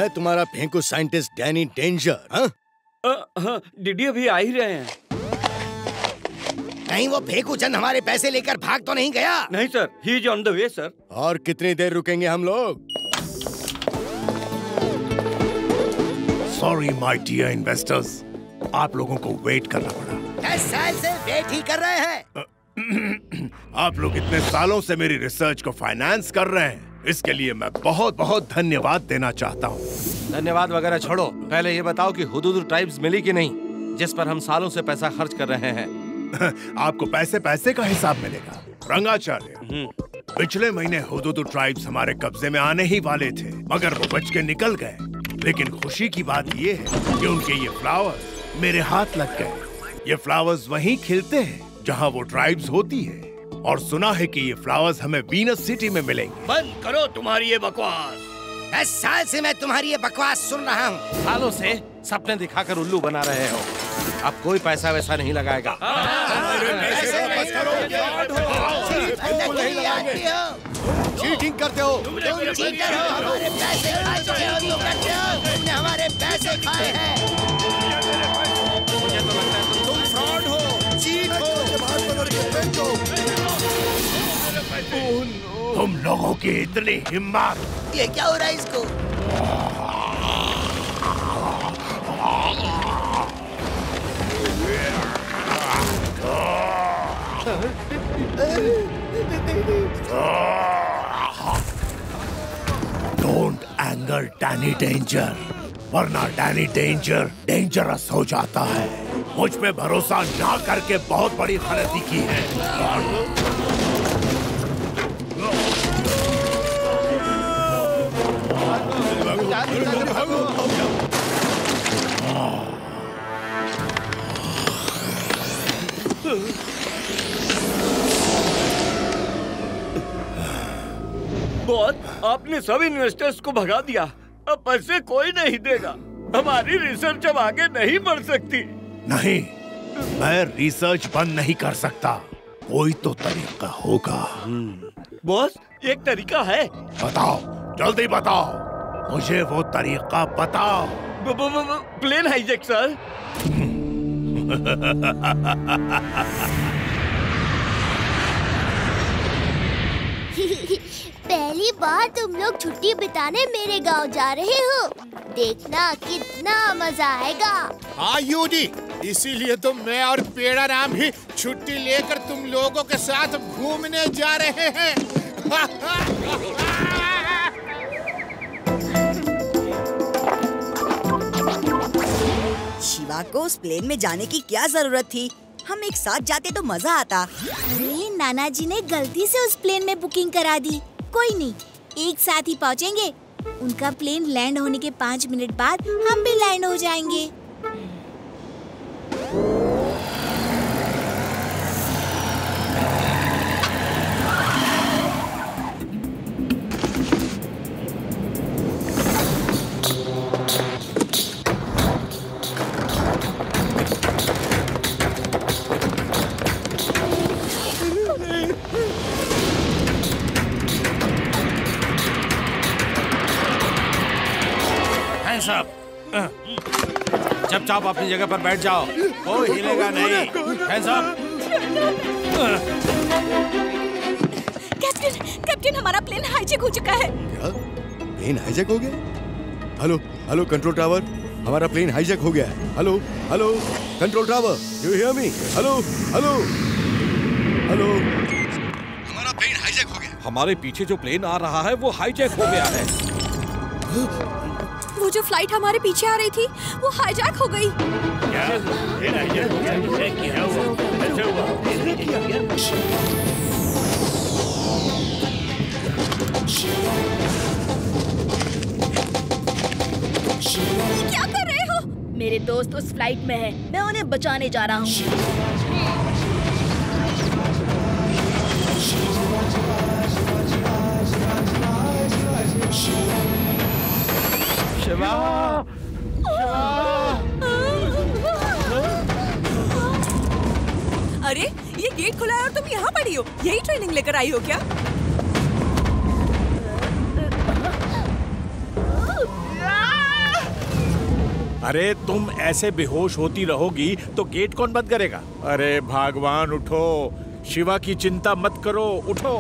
है तुम्हारा फेंकू साइंटिस्ट डैनी डेंजर? हाँ, डीडी अभी आ ही रहे हैं। कहीं वो फेंकू चंद हमारे पैसे लेकर भाग तो नहीं गया? नहीं sir, he is on the way sir. और कितनी देर रुकेंगे हम लोग? सॉरी माय डियर इन्वेस्टर्स, आप लोगों को वेट करना पड़ा। 10 साल से वेट ही कर रहे हैं। आप लोग इतने सालों से मेरी रिसर्च को फाइनेंस कर रहे हैं, इसके लिए मैं बहुत बहुत धन्यवाद देना चाहता हूँ। धन्यवाद वगैरह छोड़ो, पहले ये बताओ कि हुदुद ट्राइब्स मिली कि नहीं, जिस पर हम सालों से पैसा खर्च कर रहे हैं। आपको पैसे का हिसाब मिलेगा। रंगाचार्य, पिछले महीने हुदुद ट्राइब्स हमारे कब्जे में आने ही वाले थे, मगर वो बच के निकल गए। लेकिन खुशी की बात ये है कि उनके ये फ्लावर्स मेरे हाथ लग गए। ये फ्लावर्स वहीं खिलते हैं जहाँ वो ट्राइब्स होती है, और सुना है कि ये फ्लावर्स हमें वीनस सिटी में मिलेंगे। बंद करो तुम्हारी ये बकवास। 10 साल से मैं तुम्हारी ये बकवास सुन रहा हूँ। सालों से सपने दिखाकर उल्लू बना रहे हो। अब कोई पैसा वैसा नहीं लगाएगा। चीटिंग करते हो, तुम चीटर हो, हमारे पैसे खा चुके हो, तुम करते हो, तुमने हमारे पैसे खाए हैं। तुम फ्रॉड हो, चीट हो, तुम लोगों की इतनी हिम्मत! ये क्या हो रहा है इसको? Don't anger Danny Danger, वरना डैनी डेंजर डेंजरस हो जाता है। मुझ पे भरोसा ना करके बहुत बड़ी गलती की है। बॉस, आपने सब इन्वेस्टर्स को भगा दिया, अब पैसे कोई नहीं देगा। हमारी रिसर्च अब आगे नहीं बढ़ सकती। नहीं, मैं रिसर्च बंद नहीं कर सकता, कोई तो तरीका होगा। बॉस, एक तरीका है। बताओ, जल्दी बताओ, मुझे वो तरीका बताओ। Plane hijack sir. पहली बार तुम लोग छुट्टी बिताने मेरे गांव जा रहे हो, देखना कितना मजा आएगा। हाँ यूडी, इसीलिए तो मैं और पेड़ा राम ही छुट्टी लेकर तुम लोगों के साथ घूमने जा रहे हैं। शिवा को उस प्लेन में जाने की क्या जरूरत थी? हम एक साथ जाते तो मजा आता। अरे नाना जी ने गलती से उस प्लेन में बुकिंग करा दी। कोई नहीं, एक साथ ही पहुंचेंगे। उनका प्लेन लैंड होने के 5 मिनट बाद हम भी लैंड हो जाएंगे। चुपचाप अपनी जगह पर बैठ जाओ, कोई हिलेगा नहीं। Hands up। कैप्टन, हमारा प्लेन हाईजैक हो चुका है। क्या? प्लेन हाईजैक हो गया? हेलो कंट्रोल टावर, हमारा प्लेन हाईजैक हो गया है। Hello control tower, you hear me? Hello हमारा प्लेन हाईजैक हो गया। हमारे पीछे जो प्लेन आ रहा है वो हाईजैक हो गया है। वो जो फ्लाइट हमारे पीछे आ रही थी वो हाईजैक हो गई। क्या कर रहे हो? मेरे दोस्त उस फ्लाइट में है, मैं उन्हें बचाने जा रहा हूँ। शिवा, अरे ये गेट खुला है और तुम यहाँ पड़ी हो, यही ट्रेनिंग लेकर आई हो क्या? अरे तुम ऐसे बेहोश होती रहोगी तो गेट कौन बंद करेगा? अरे भगवान उठो, शिवा की चिंता मत करो, उठो।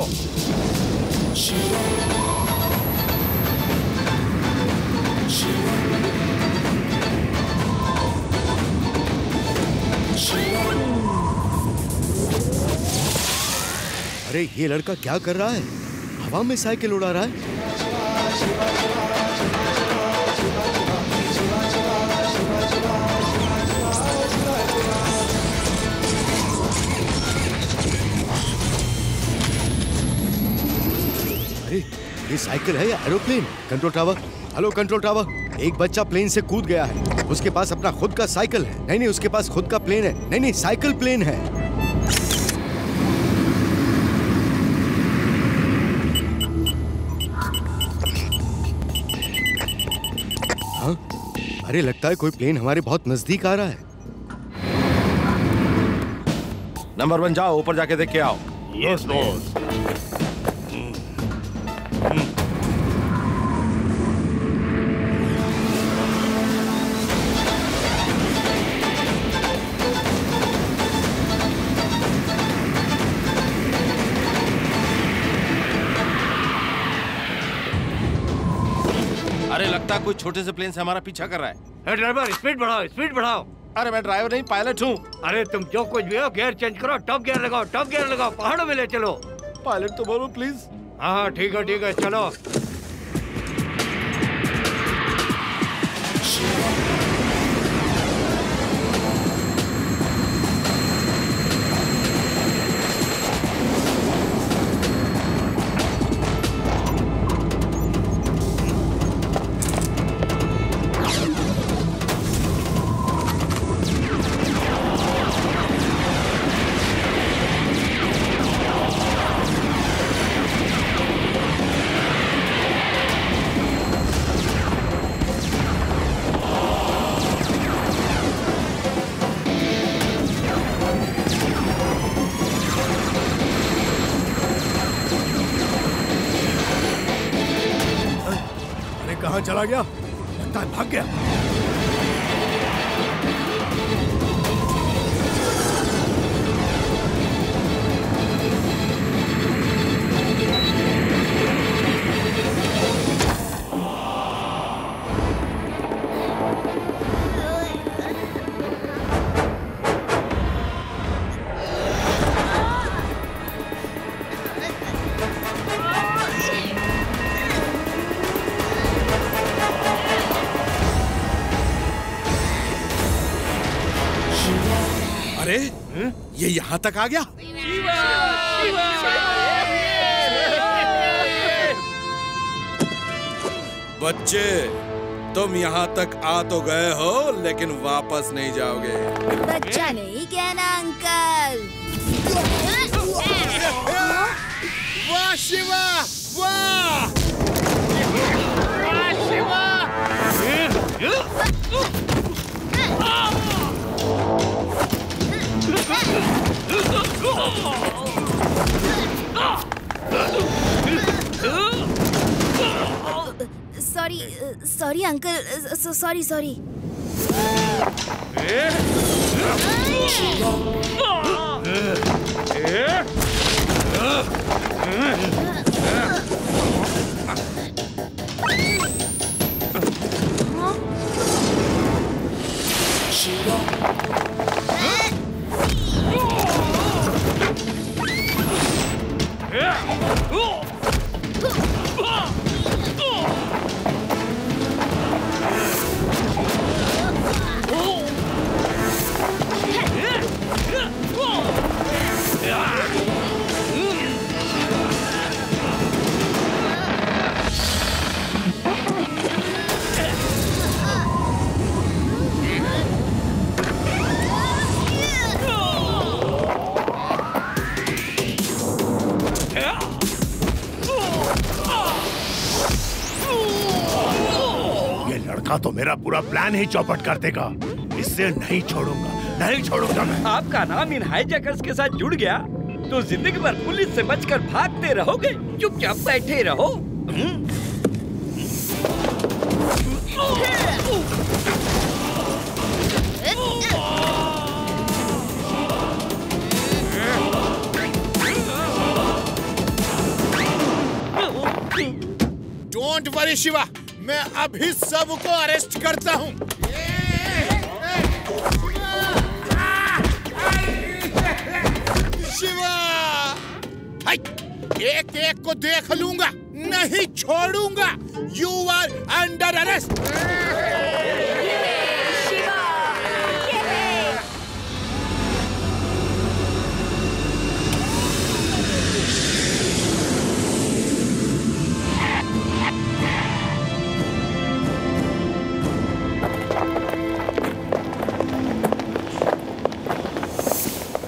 अरे ये लड़का क्या कर रहा है? हवा में साइकिल उड़ा रहा है। अरे ये साइकिल है या aeroplane? Control tower, hello control tower, एक बच्चा प्लेन से कूद गया है। उसके पास अपना खुद का साइकिल है। नहीं, उसके पास खुद का प्लेन है। नहीं, साइकिल प्लेन है। हाँ, अरे लगता है कोई प्लेन हमारे बहुत नजदीक आ रहा है। नंबर 1 जाओ, ऊपर जाके देख के आओ। Yes boss. अरे लगता है कोई छोटे से प्लेन से हमारा पीछा कर रहा है। ड्राइवर स्पीड बढ़ाओ, स्पीड बढ़ाओ। अरे मैं ड्राइवर नहीं, पायलट हूँ। अरे तुम जो कुछ भी हो, गियर चेंज करो, टॉप गियर लगाओ, टॉप गियर लगाओ, पहाड़ों में ले चलो। पायलट तो बोलो प्लीज। हाँ ठीक है चलो। कहाँ चला गया? लगता है भाग गया। अरे ये यहाँ तक आ गया? बच्चे, तुम यहाँ तक आ तो गए हो लेकिन वापस नहीं जाओगे। बच्चा नहीं कहना अंकल। वाह शिवा, वाह! वाह शिवा! Sorry uncle, sorry. तो मेरा पूरा प्लान ही चौपट कर देगा। इससे नहीं छोड़ूंगा मैं। आपका नाम इन हाईजैकर्स के साथ जुड़ गया तो जिंदगी भर पुलिस से बचकर भागते रहोगे। चुपचाप बैठे रहो। डोंट वरी शिवा, मैं अभी सबको अरेस्ट करता हूँ। शिवा, एक एक को देख लूंगा, नहीं छोड़ूंगा। You are under arrest.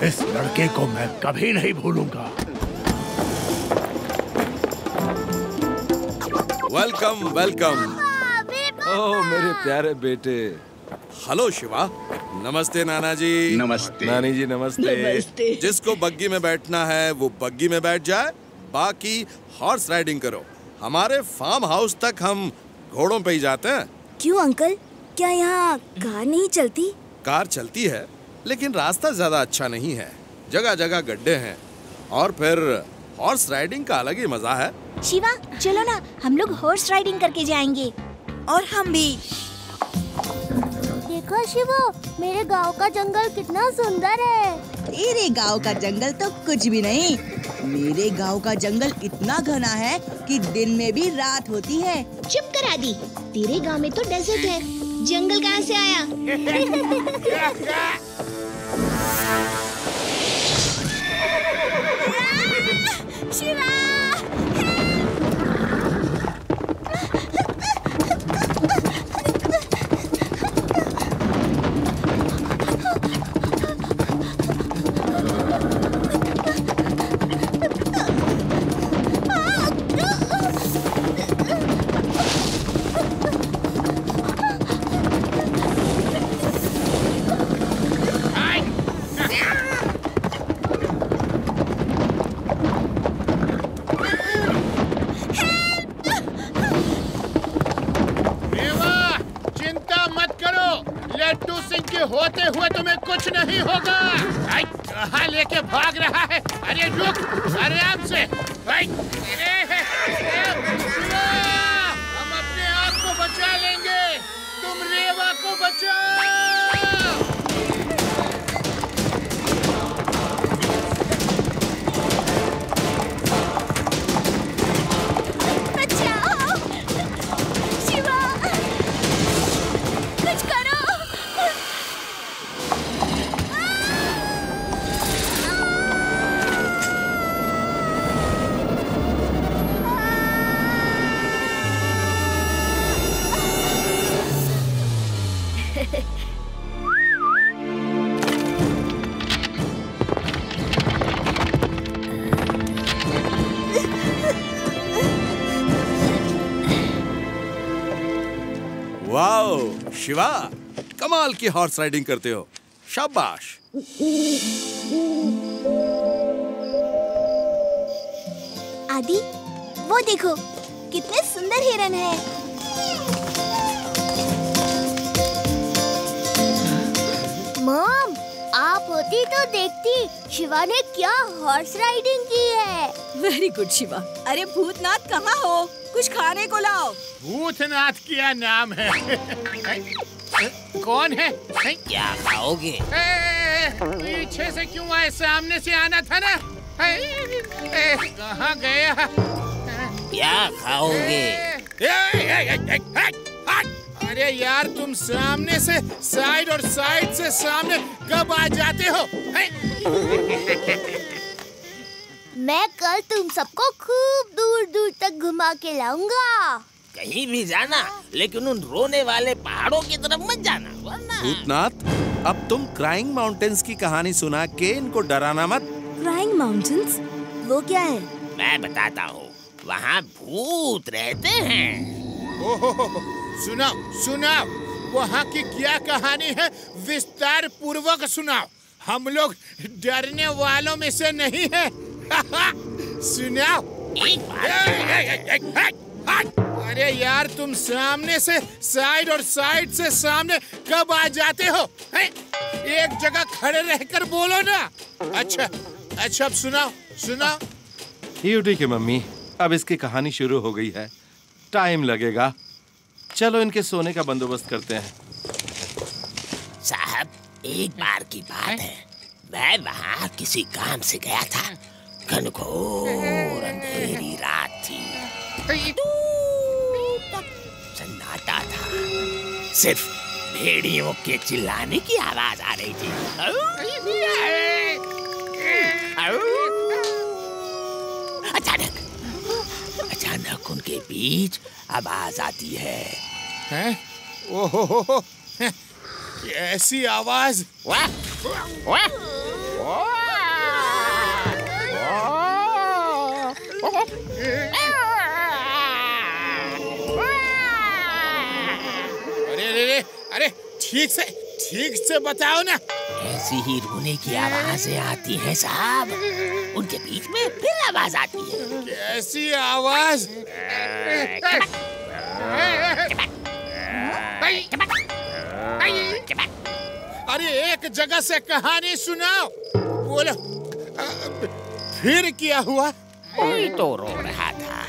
इस लड़के को मैं कभी नहीं भूलूंगा। Welcome welcome. ओह मेरे प्यारे बेटे। हेलो शिवा। नमस्ते नाना जी। नमस्ते नानी जी नमस्ते। नमस्ते। जिसको बग्गी में बैठना है वो बग्गी में बैठ जाए, बाकी हॉर्स राइडिंग करो। हमारे फार्म हाउस तक हम घोड़ों पे ही जाते हैं। क्यों अंकल, क्या यहाँ कार नहीं चलती? कार चलती है लेकिन रास्ता ज्यादा अच्छा नहीं है, जगह जगह गड्ढे हैं, और फिर हॉर्स राइडिंग का अलग ही मजा है। शिवा चलो ना, हम लोग हॉर्स राइडिंग करके जाएंगे। और हम भी। देखो शिवो, मेरे गांव का जंगल कितना सुंदर है। तेरे गांव का जंगल तो कुछ भी नहीं। मेरे गांव का जंगल इतना घना है कि दिन में भी रात होती है। चुप करा दी, तेरे गांव में तो डेजर्ट है, जंगल कहाँ से आया? शिवा! होते हुए तुम्हें कुछ नहीं होगा। कहाँ लेके भाग रहा है? अरे रुक, आराम से। हम अपने आप को बचा लेंगे, तुम रेवा को बचाओ। वाओ शिवा, कमाल की हॉर्स राइडिंग करते हो, शाबाश। आदि, वो देखो कितने सुंदर हिरन है। मॉम, आप होती तो देखती शिवा ने क्या हॉर्स राइडिंग की है। Very good Shiva. अरे भूतनाथ कहाँ हो? कुछ खाने को लाओ। भूतनाथ क्या नाम है? कौन है? क्या खाओगे? पीछे से क्यों आए? सामने से आना था ना। कहाँ गया? क्या खाओगे? अरे यार, तुम सामने से साइड और साइड से सामने कब आ जाते हो? मैं कल तुम सबको खूब दूर दूर तक घुमा के लाऊंगा। कहीं भी जाना, लेकिन उन रोने वाले पहाड़ों की तरफ मत जाना, वरना। भूतनाथ, अब तुम क्राइंग माउंटेन्स की कहानी सुना के इनको डराना मत। Crying mountains? वो क्या है? मैं बताता हूँ, वहाँ भूत रहते हैं। ओहो, सुनाओ सुनाओ, वहाँ की क्या कहानी है? विस्तार पूर्वक सुनाओ। हम लोग डरने वालों में से नहीं हैं। सुनाओ। एक बार अरे यार, तुम सामने से साइड और साइड से सामने कब आ जाते हो? एक जगह खड़े रहकर बोलो ना। अच्छा, अब सुनाओ। ये ठीक है मम्मी, अब इसकी कहानी शुरू हो गई है, टाइम लगेगा। चलो इनके सोने का बंदोबस्त करते हैं। साहब, एक बार की बात है, मैं वहाँ किसी काम से गया था। घनघोर अंधेरी रात थी, दूर तक सन्नाटा था, सिर्फ भेड़ियों के चिल्लाने की आवाज आ रही थी। अचानक उनके बीच आवाज आती है। ओहो, ऐसी आवाज। अरे ठीक से बताओ ना। ऐसी ही रोने की आवाजें आती हैं साहब, उनके बीच में फिर आवाज आती है। कैसी आवाज? अरे एक जगह से कहानी सुनाओ, बोलो। फिर क्या हुआ? कोई तो रो रहा था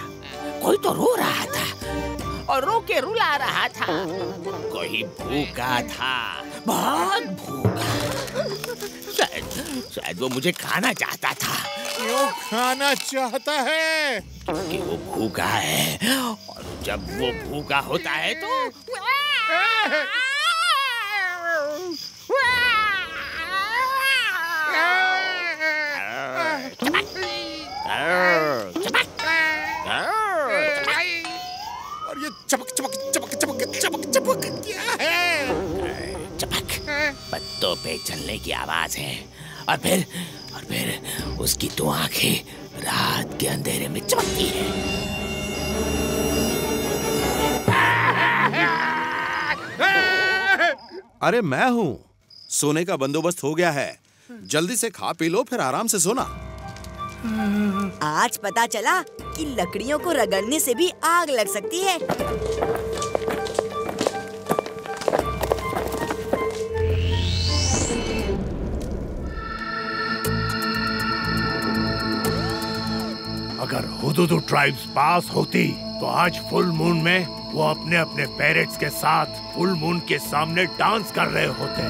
और रो के रुला रहा था। कोई भूखा था, बहुत भूखा। शायद वो मुझे खाना चाहता था। क्यों खाना चाहता है? क्योंकि वो भूखा है, और जब वो भूखा होता है तो और ये चपक क्या है? चपक पत्तों पे चलने की आवाज है। और फिर उसकी दो आंखें रात के अंधेरे में चमकती हैं। अरे मैं हूँ। सोने का बंदोबस्त हो गया है, जल्दी से खा पी लो, फिर आराम से सोना। आज पता चला कि लकड़ियों को रगड़ने से भी आग लग सकती है। अगर हुदुदु ट्राइब्स पास होती तो आज फुल मून में वो अपने अपने पेरेंट्स के साथ फुल मून के सामने डांस कर रहे होते।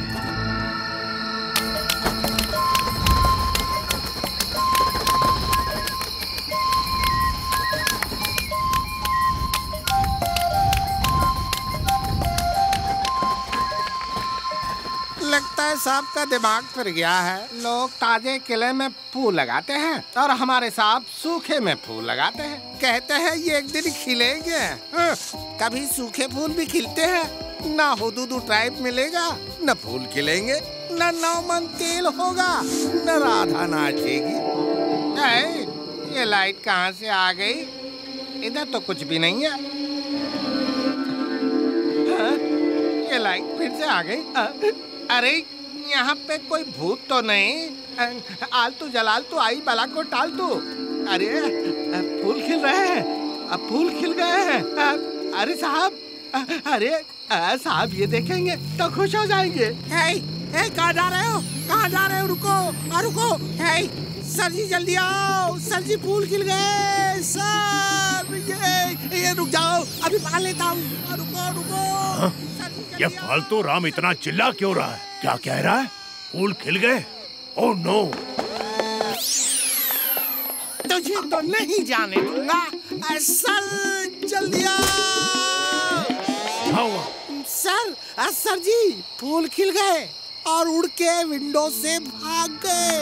लगता है सांप का दिमाग फिर गया है। लोग ताजे किले में फूल लगाते हैं और हमारे सांप सूखे में फूल लगाते हैं। कहते हैं ये एक दिन खिलेंगे। कभी सूखे फूल भी खिलते हैं। ना हुदुदु ट्राइब मिलेगा, न फूल खिलेंगे, न नौमन तेल होगा, न राधा नाचेगी। ये लाइट कहाँ से आ गई? इधर तो कुछ भी नहीं है। ये लाइट फिर से आ गई। अरे यहाँ पे कोई भूत तो नहीं? आलतू जलालतू आई बला को टाल तू। अरे फूल खिल रहे हैं, अब फूल खिल गए हैं। अरे साहब, साहब ये देखेंगे तो खुश हो जाएंगे। कहाँ जा रहे हो? रुको। सर जी जल्दी आओ, सर जी फूल खिल गए। सर ये रुक जाओ, अभी पा लेता हूँ। रुको। ये फालतू राम इतना चिल्ला क्यों रहा है? क्या कह रहा है? फूल खिल गए? Oh no! तुझे तो नहीं जाने दूंगा। सर जल्दी आओ। सर जी फूल खिल गए और उड़ के विंडो से भाग गए।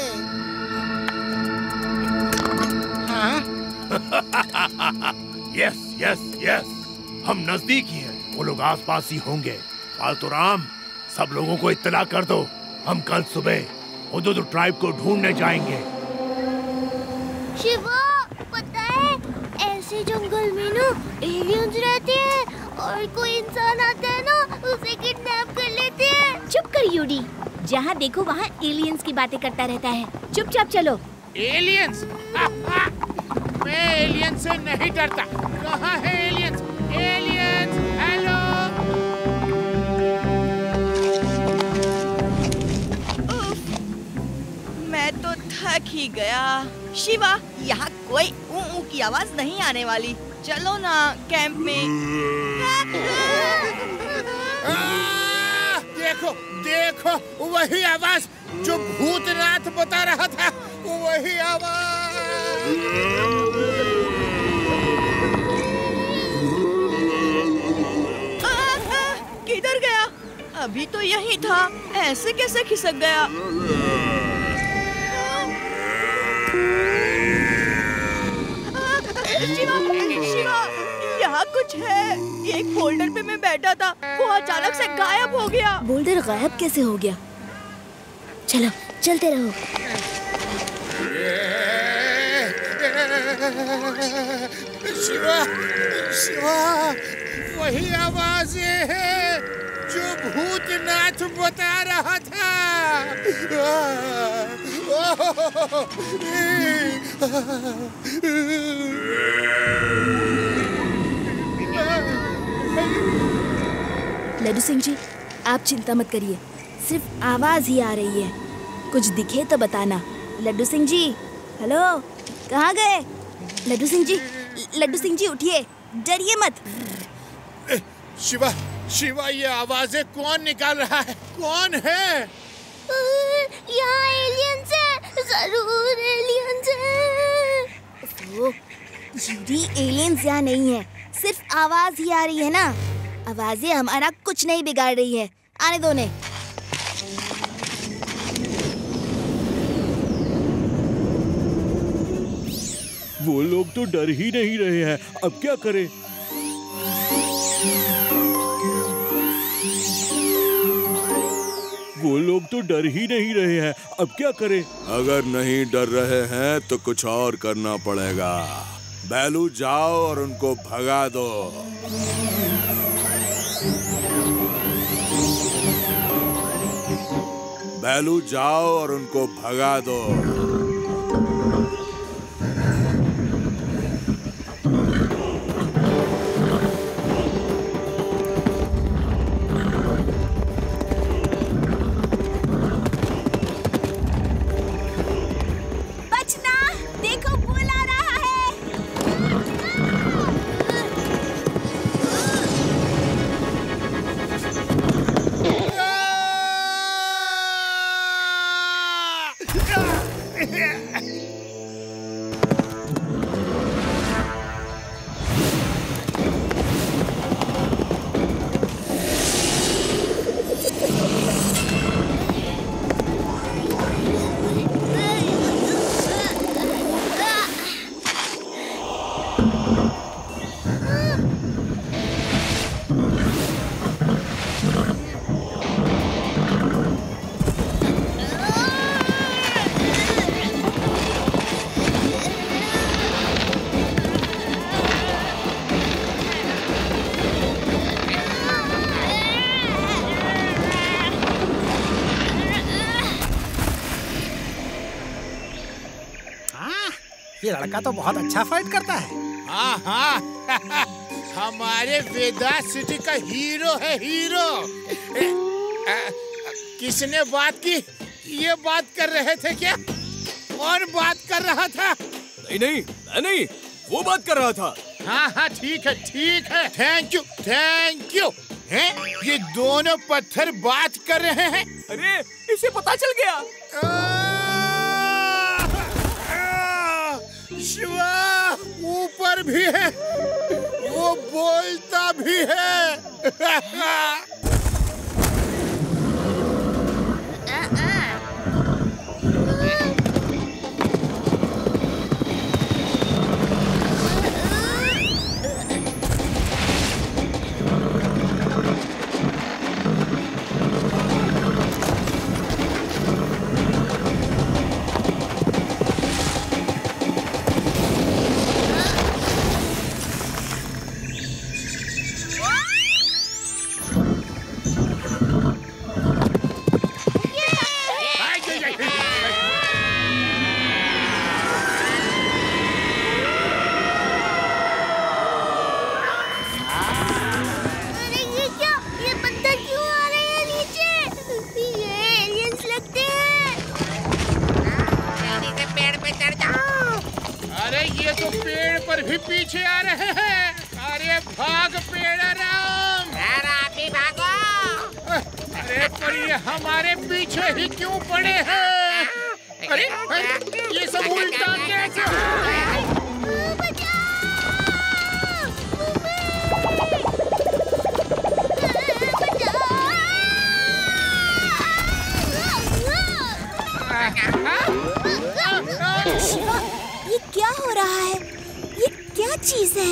यस, हम नजदीक ही हैं। वो लोग आसपास ही होंगे। फालतू राम, सब लोगों को इत्तला कर दो। हम कल सुबह हुदुदु ट्राइब को ढूंढने जाएंगे। शिवा, पता है ऐसे जंगल में ना एलियंस रहते हैं और कोई इंसान आता है ना उसे किडनैप कर लेते हैं। चुप कर यूडी, जहाँ देखो वहाँ एलियंस की बातें करता रहता है। चुपचाप चलो। एलियंस? मैं एलियंस से नहीं डरता। कहाँ है एलियंस? ही गया। शिवा, यहाँ कोई ऊ की आवाज नहीं आने वाली। चलो ना कैंप में। देखो देखो, वही आवाज जो भूतनाथ बता रहा था, वही आवाज। किधर गया? अभी तो यही था, ऐसे कैसे खिसक गया? शिवा, शिवा, यहाँ कुछ है। एक बोल्डर पे मैं बैठा था, वो अचानक से गायब हो गया। बोल्डर गायब कैसे हो गया? चलो चलते रहो। शिवा, शिवा, वही आवाजें हैं जो भूतनाथ बता रहा था। लड्डू सिंह जी, आप चिंता मत करिए, सिर्फ आवाज ही आ रही है। कुछ दिखे तो बताना। लड्डू सिंह जी, हेलो, कहाँ गए? लड्डू सिंह जी उठिए, डरिए मत। शिवा, शिवा, ये आवाजें कौन निकाल रहा है? कौन है? यहाँ एलियंस है, जरूर एलियंस है। जूडी, एलियंस यहाँ नहीं है, सिर्फ आवाज ही आ रही है ना। आवाजें हमारा कुछ नहीं बिगाड़ रही है, आने दो ने। वो लोग तो डर ही नहीं रहे हैं, अब क्या करें? वो लोग तो डर ही नहीं रहे हैं, अब क्या करें? अगर नहीं डर रहे हैं तो कुछ और करना पड़ेगा। बैलू, जाओ और उनको भगा दो। बैलू, जाओ और उनको भगा दो। ये लड़का तो बहुत अच्छा फाइट करता है। हाँ हाँ, हमारे वेदास सिटी का हीरो है, हीरो। किसने बात की? ये बात कर रहे थे क्या? कौन बात कर रहा था? नहीं नहीं, मैं नहीं, वो बात कर रहा था। हाँ हाँ, ठीक है ठीक है, थैंक यू थैंक यू। हैं? ये दोनों पत्थर बात कर रहे हैं। अरे, इसे पता चल गया। शिवा ऊपर भी है, वो बोलता भी है। हमारे पीछे ही क्यों पड़े हैं? अरे ये सब उल्टा कैसे हो रहा है? शिवा, ये क्या हो रहा है? ये क्या चीज है?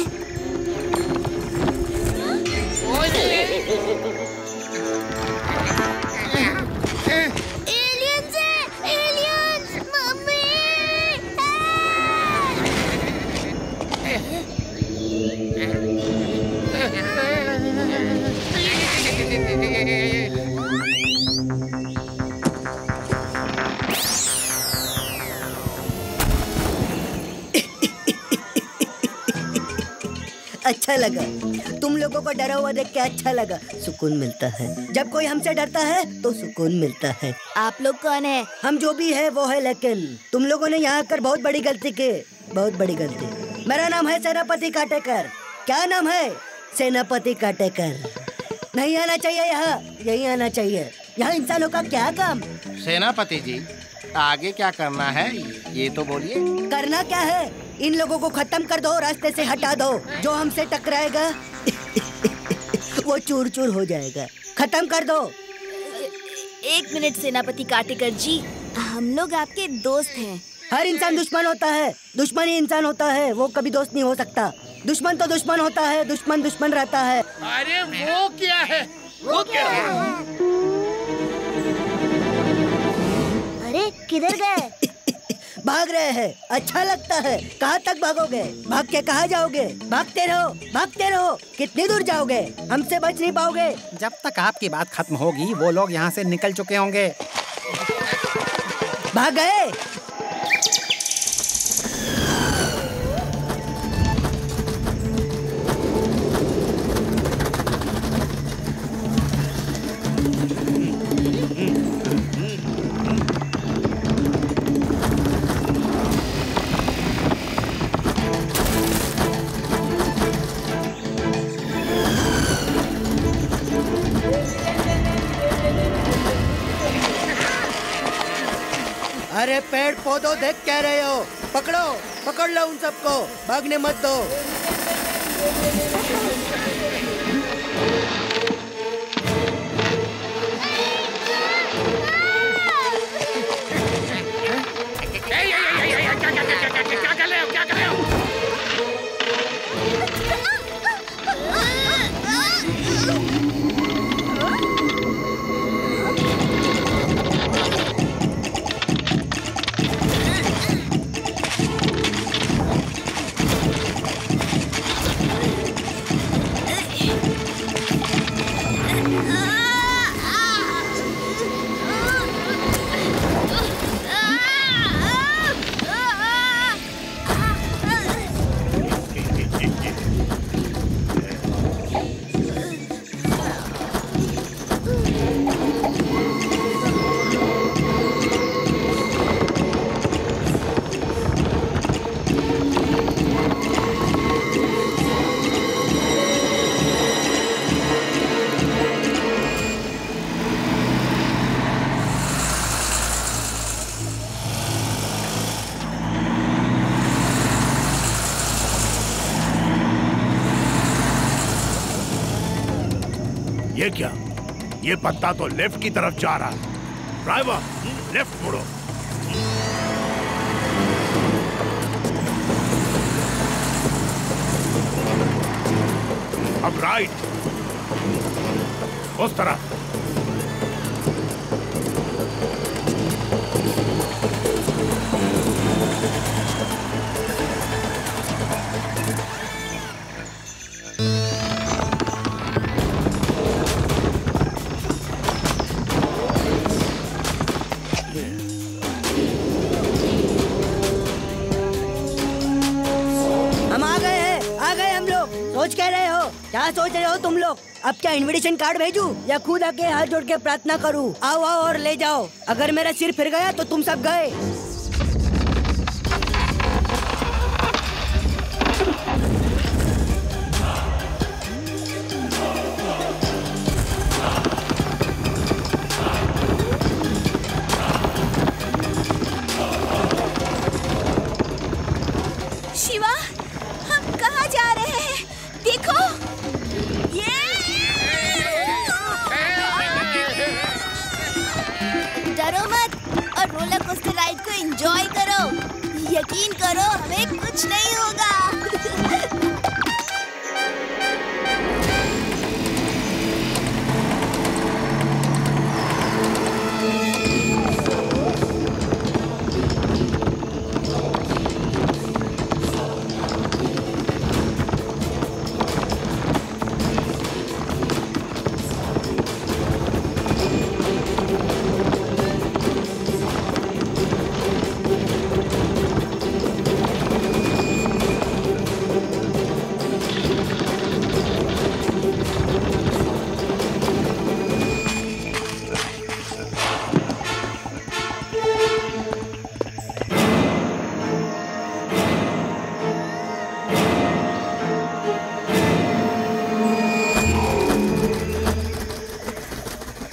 एलियंस है, एलियंस, मम्मी! अच्छा लगा, तुम लोगों को डरा हुआ देख के अच्छा लगा। सुकून मिलता है जब कोई हमसे डरता है तो सुकून मिलता है। आप लोग कौन है? हम जो भी है वो है, लेकिन तुम लोगों ने यहाँ आकर बहुत बड़ी गलती की, बहुत बड़ी गलती। मेरा नाम है सेनापति काटेकर। क्या नाम है? सेनापति काटेकर। नहीं आना चाहिए यहाँ, यही आना चाहिए। यहाँ इंसानों का क्या काम? सेनापति जी, आगे क्या करना है ये तो बोलिए। करना क्या है? इन लोगों को खत्म कर दो, रास्ते से हटा दो। जो हमसे टकराएगा वो चूर चूर हो जाएगा। खत्म कर दो। एक मिनट सेनापति काटेकर जी, हम लोग आपके दोस्त हैं। हर इंसान दुश्मन होता है, दुश्मन ही इंसान होता है, वो कभी दोस्त नहीं हो सकता। दुश्मन तो दुश्मन होता है, दुश्मन दुश्मन रहता है। अरे वो क्या है? वो क्या है? अरे किधर गए? भाग रहे हैं। अच्छा लगता है। कहाँ तक भागोगे? भाग के कहाँ जाओगे? भागते रहो, भागते रहो। कितनी दूर जाओगे? हमसे बच नहीं पाओगे। जब तक आपकी बात खत्म होगी वो लोग यहाँ से निकल चुके होंगे। भाग गए। अरे पेड़ पौधों देख क्या रहे हो? पकड़ो, पकड़ लो उन सबको, भागने मत दो। क्या कर रहे हो? क्या कर रहे हो? ये क्या? ये पत्ता तो लेफ्ट की तरफ जा रहा है। ड्राइवर, लेफ्ट मुड़ो। अब राइट, उस तरफ। सोच क्या रहे हो? क्या सोच रहे हो तुम लोग? अब क्या इनविटेशन कार्ड भेजूं या खुद आके हाथ जोड़ के प्रार्थना करूं? आओ आओ और ले जाओ। अगर मेरा सिर फिर गया तो तुम सब गए।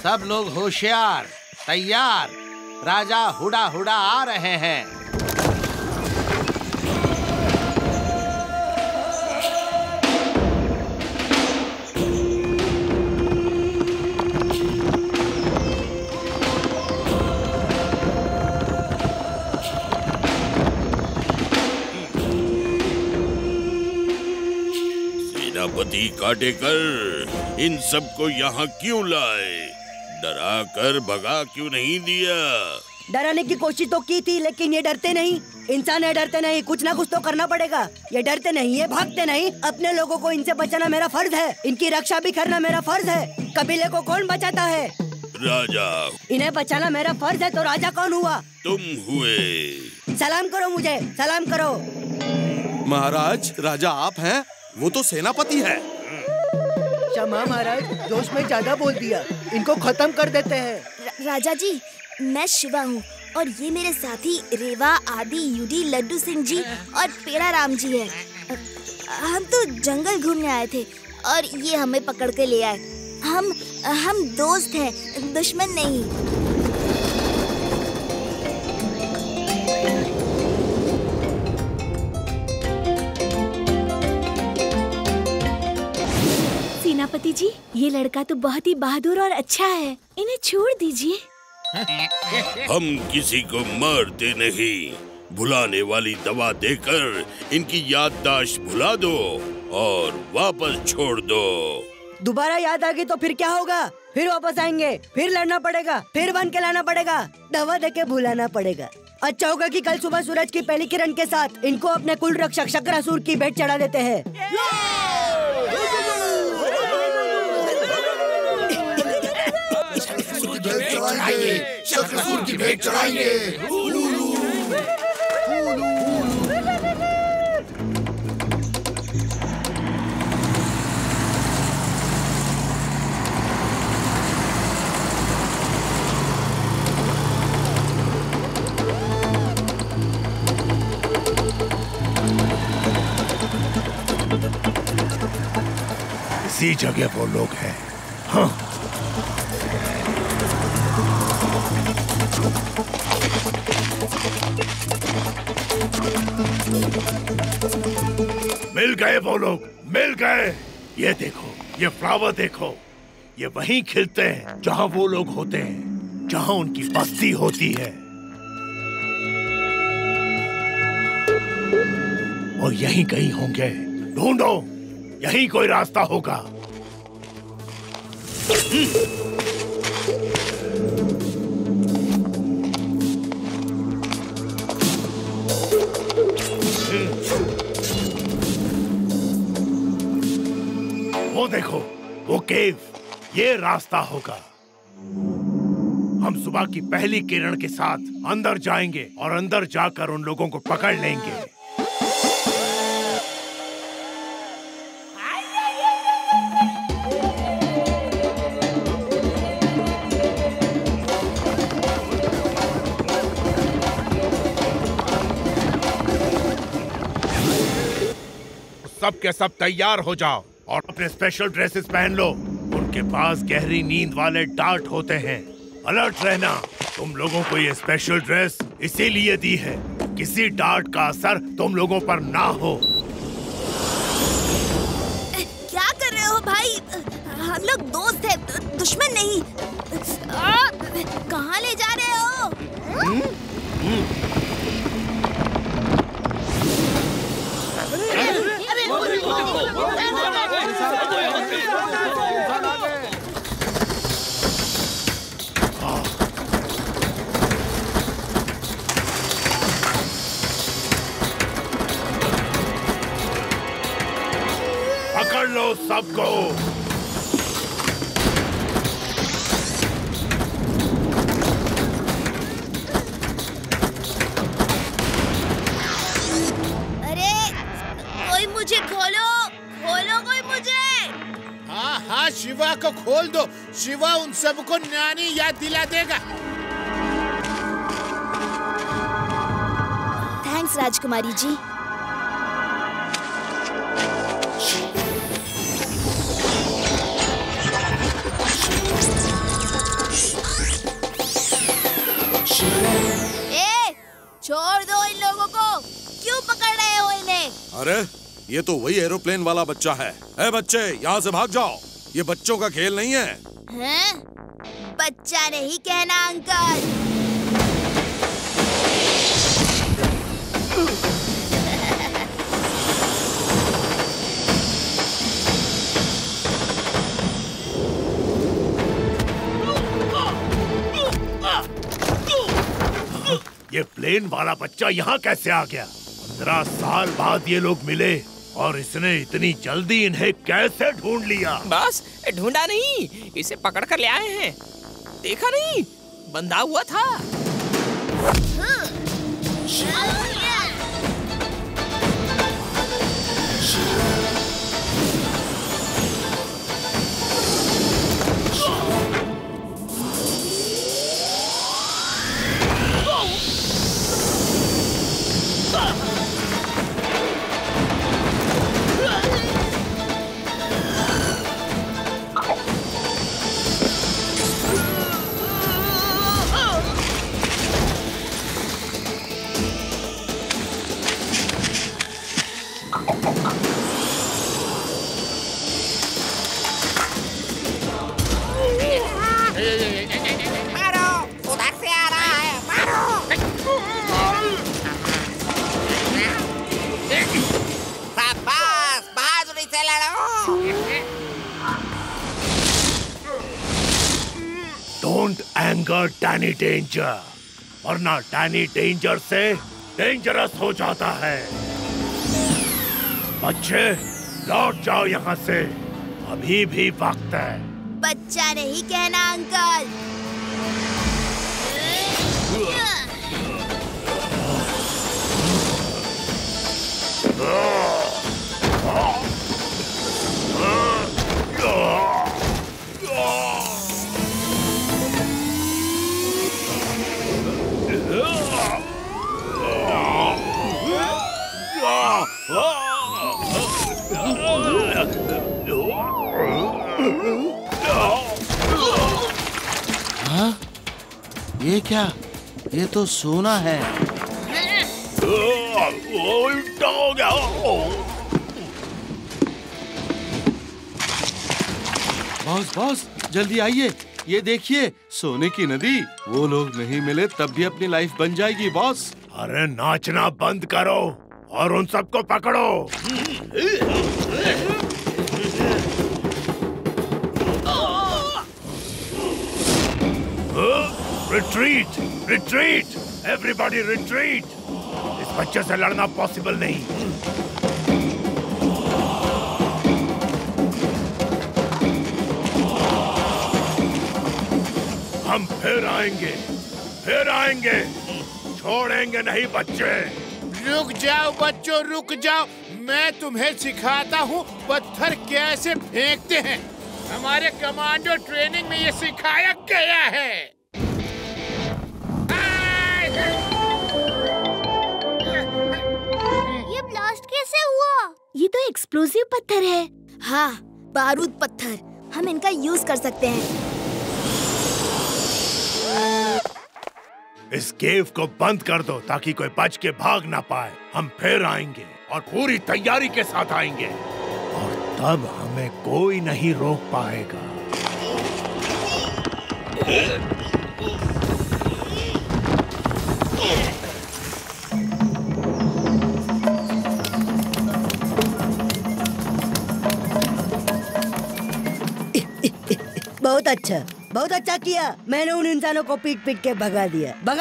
सब लोग होशियार, तैयार। राजा हुडा हुडा आ रहे हैं। सेनापति काटेकर इन सबको यहाँ क्यों लाए? डरा कर भगा क्यों नहीं दिया? डराने की कोशिश तो की थी, लेकिन ये डरते नहीं। इंसान है, डरते नहीं। कुछ ना कुछ तो करना पड़ेगा। ये डरते नहीं, ये भागते नहीं। अपने लोगों को इनसे बचाना मेरा फर्ज है। इनकी रक्षा भी करना मेरा फर्ज है। कबीले को कौन बचाता है? राजा। इन्हें बचाना मेरा फर्ज है, तो राजा कौन हुआ? तुम हुए। सलाम करो मुझे, सलाम करो। महाराज, राजा आप हैं? वो तो सेनापति है। क्षमा महाराज, जोश में ज्यादा बोल दिया। इनको खत्म कर देते हैं। राजा जी, मैं शिवा हूँ और ये मेरे साथी रेवा, आदि, यूडी, लड्डू सिंह जी और पेड़ा राम जी है। हम तो जंगल घूमने आए थे और ये हमें पकड़ के ले आए। हम दोस्त हैं, दुश्मन नहीं। सेनापति जी, ये लड़का तो बहुत ही बहादुर और अच्छा है। इन्हें छोड़ दीजिए। हम किसी को मारते नहीं। भुलाने वाली दवा देकर इनकी याददाश्त भुला दो और वापस छोड़ दो। दोबारा याद आ गई तो फिर क्या होगा? फिर वापस आएंगे, फिर लड़ना पड़ेगा, फिर बन के लाना पड़ेगा, दवा देके भुलाना पड़ेगा। अच्छा होगा कि कल सुबह सूरज की पहली किरण के साथ इनको अपने कुल रक्षक शक्रासुर की भेंट चढ़ा देते हैं। शक्रासुर की भेंट चढ़ाएंगे। इसी जगह वो लोग हैं। हाँ। मिल गए वो लोग, मिल गए। ये देखो, ये फ्लावर देखो, ये वहीं खिलते हैं जहां वो लोग होते हैं, जहां उनकी बस्ती होती है। और यहीं कहीं होंगे। ढूंढो, यहीं कोई रास्ता होगा। वो देखो, वो केव, ये रास्ता होगा। हम सुबह की पहली किरण के साथ अंदर जाएंगे और अंदर जाकर उन लोगों को पकड़ लेंगे। सब के सब तैयार हो जाओ और अपने स्पेशल ड्रेसेस पहन लो। उनके पास गहरी नींद वाले डार्ट होते हैं। अलर्ट रहना। तुम लोगों को ये स्पेशल ड्रेस इसीलिए दी है, किसी डार्ट का असर तुम लोगों पर ना हो। क्या कर रहे हो भाई? हम लोग दोस्त हैं, दुश्मन नहीं। कहाँ ले जा रहे हो? पकड़ लो सबको। अरे कोई मुझे खोलो, खोलो कोई मुझे। हाँ हाँ, शिवा को खोल दो। शिवा उन सबको नानी याद दिला देगा। थैंक्स राजकुमारी जी। अरे ये तो वही एरोप्लेन वाला बच्चा है। ए बच्चे, यहाँ से भाग जाओ, ये बच्चों का खेल नहीं है। हैं? बच्चा नहीं कहना अंकल। ये प्लेन वाला बच्चा यहाँ कैसे आ गया? 15 साल बाद ये लोग मिले और इसने इतनी जल्दी इन्हें कैसे ढूंढ लिया? बस ढूंढा नहीं, इसे पकड़ कर ले आए हैं। देखा नहीं, बंधा हुआ था। मारो, उधर से आ रहा है, मारो। शाबाश, बहादुरी से लड़ो। डोंट एंगर डैनी डेंजर, वरना डैनी डेंजर से डेंजरस हो जाता है। बच्चे लौट जाओ यहाँ से, अभी भी वक्त है। बच्चा नहीं कहना अंकल। हाँ? ये क्या? ये तो सोना है। उल्टा हो गया। बॉस जल्दी आइए, ये देखिए सोने की नदी। वो लोग नहीं मिले तब भी अपनी लाइफ बन जाएगी बॉस। अरे नाचना बंद करो और उन सबको पकड़ो। Retreat, retreat, everybody retreat. इस बच्चे से लड़ना पॉसिबल नहीं। हम फिर आएंगे, छोड़ेंगे नहीं बच्चे। रुक जाओ बच्चों, रुक जाओ। मैं तुम्हें सिखाता हूँ पत्थर कैसे फेंकते हैं। हमारे कमांडो ट्रेनिंग में ये सिखाया गया है। ये ब्लास्ट कैसे हुआ? ये तो एक्सप्लोसिव पत्थर है। हाँ, बारूद पत्थर। हम इनका यूज कर सकते हैं। इस केव को बंद कर दो ताकि कोई बच के भाग ना पाए। हम फिर आएंगे और पूरी तैयारी के साथ आएंगे और तब हमें कोई नहीं रोक पाएगा। बहुत अच्छा किया। मैंने उन इंसानों को पीट पीट के भगा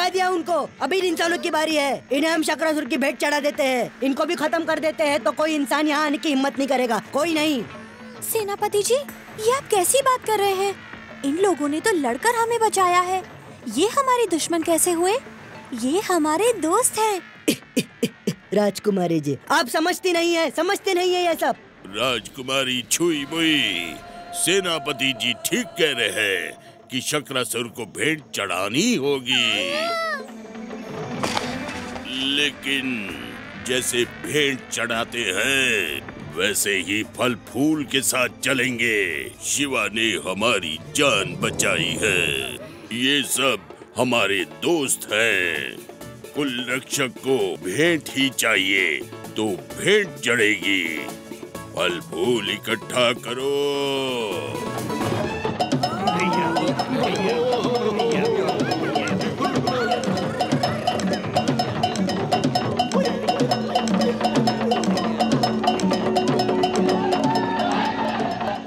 दिया उनको। अभी इन इंसानों की बारी है। इन्हें हम शक्रासुर की भेंट चढ़ा देते हैं। इनको भी खत्म कर देते हैं तो कोई इंसान यहाँ आने की हिम्मत नहीं करेगा, कोई नहीं। सेनापति जी, ये आप कैसी बात कर रहे हैं? इन लोगों ने तो लड़कर हमें बचाया है। ये हमारे दुश्मन कैसे हुए? ये हमारे दोस्त हैं। राजकुमारी जी, आप समझते नहीं है ये सब। राजकुमारी छुई मुई, सेनापति जी ठीक कह रहे हैं कि शक्रासुर को भेंट चढ़ानी होगी। लेकिन जैसे भेंट चढ़ाते हैं वैसे ही फल फूल के साथ चलेंगे। शिवा ने हमारी जान बचाई है। ये सब हमारे दोस्त हैं। कुल रक्षक को भेंट ही चाहिए, तो भेंट चढ़ेगी। फल फूल इकट्ठा करो।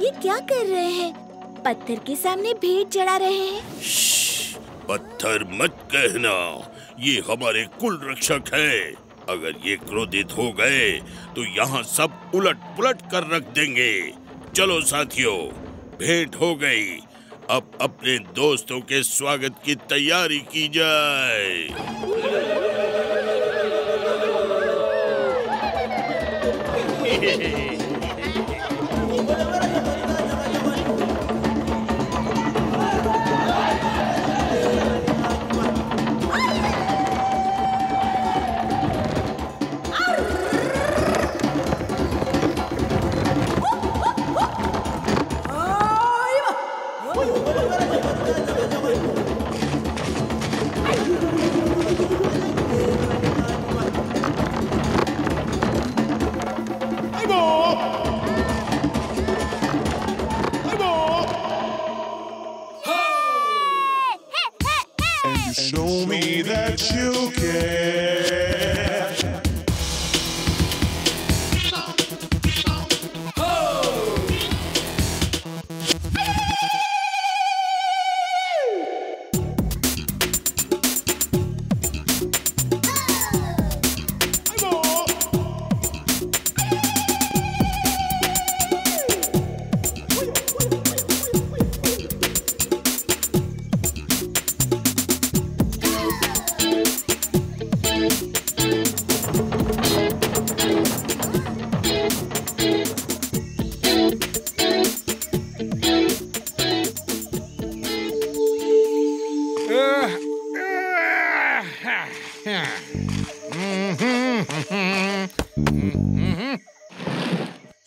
ये क्या कर रहे हैं? पत्थर के सामने भेंट चढ़ा रहे हैं। पत्थर मत कहना, ये हमारे कुल रक्षक है। अगर ये क्रोधित हो गए तो यहाँ सब उलट पुलट कर रख देंगे। चलो साथियों, भेंट हो गई। अब अपने दोस्तों के स्वागत की तैयारी की जाए। Show me that you care.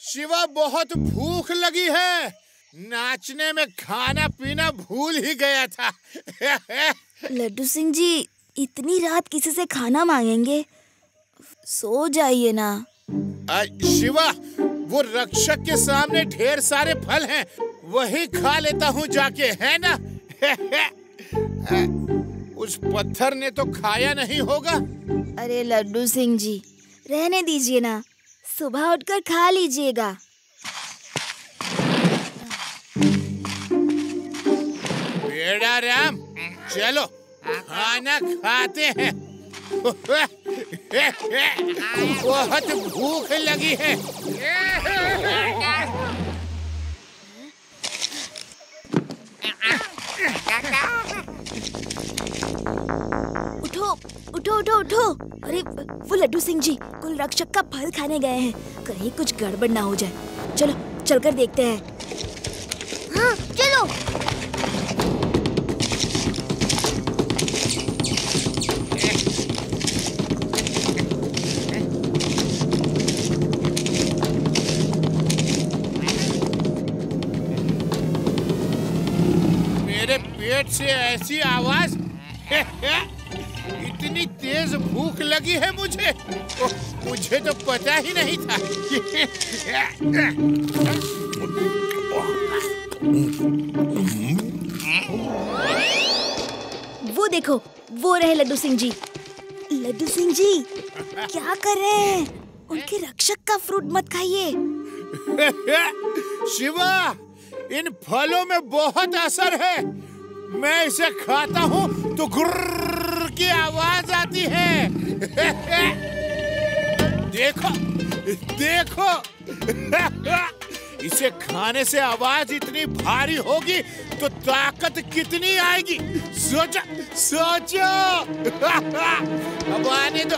Shiva, बहुत भूख लगी है। नाचने में खाना पीना भूल ही गया था। लड्डू सिंह जी, इतनी रात किसी से खाना मांगेंगे? सो जाइए ना। शिवा, वो रक्षक के सामने ढेर सारे फल हैं, वही खा लेता हूँ जाके, है ना? उस पत्थर ने तो खाया नहीं होगा। अरे लड्डू सिंह जी, रहने दीजिए ना, सुबह उठकर खा लीजिएगा। बेड़ा राम, चलो खाना खाते हैं। बहुत भूख लगी है। उठो उठो उठो उठो। अरे वो लड्डू सिंह जी कुल रक्षक का फल खाने गए हैं, कहीं कुछ गड़बड़ ना हो जाए। चलो चलकर देखते हैं। हाँ चलो। मेरे पेट से ऐसी आवाज, इतनी तेज भूख लगी है मुझे। मुझे तो पता ही नहीं था। वो देखो, वो रहे लड्डू सिंह जी। लड्डू सिंह जी क्या कर रहे हैं? उनके रक्षक का फ्रूट मत खाइए। शिवा, इन फलों में बहुत असर है। मैं इसे खाता हूँ तो गुर्र की आवाज आती है। देखो देखो, इसे खाने से आवाज इतनी भारी होगी तो ताकत कितनी आएगी, सोचो सोचो। अब आने दो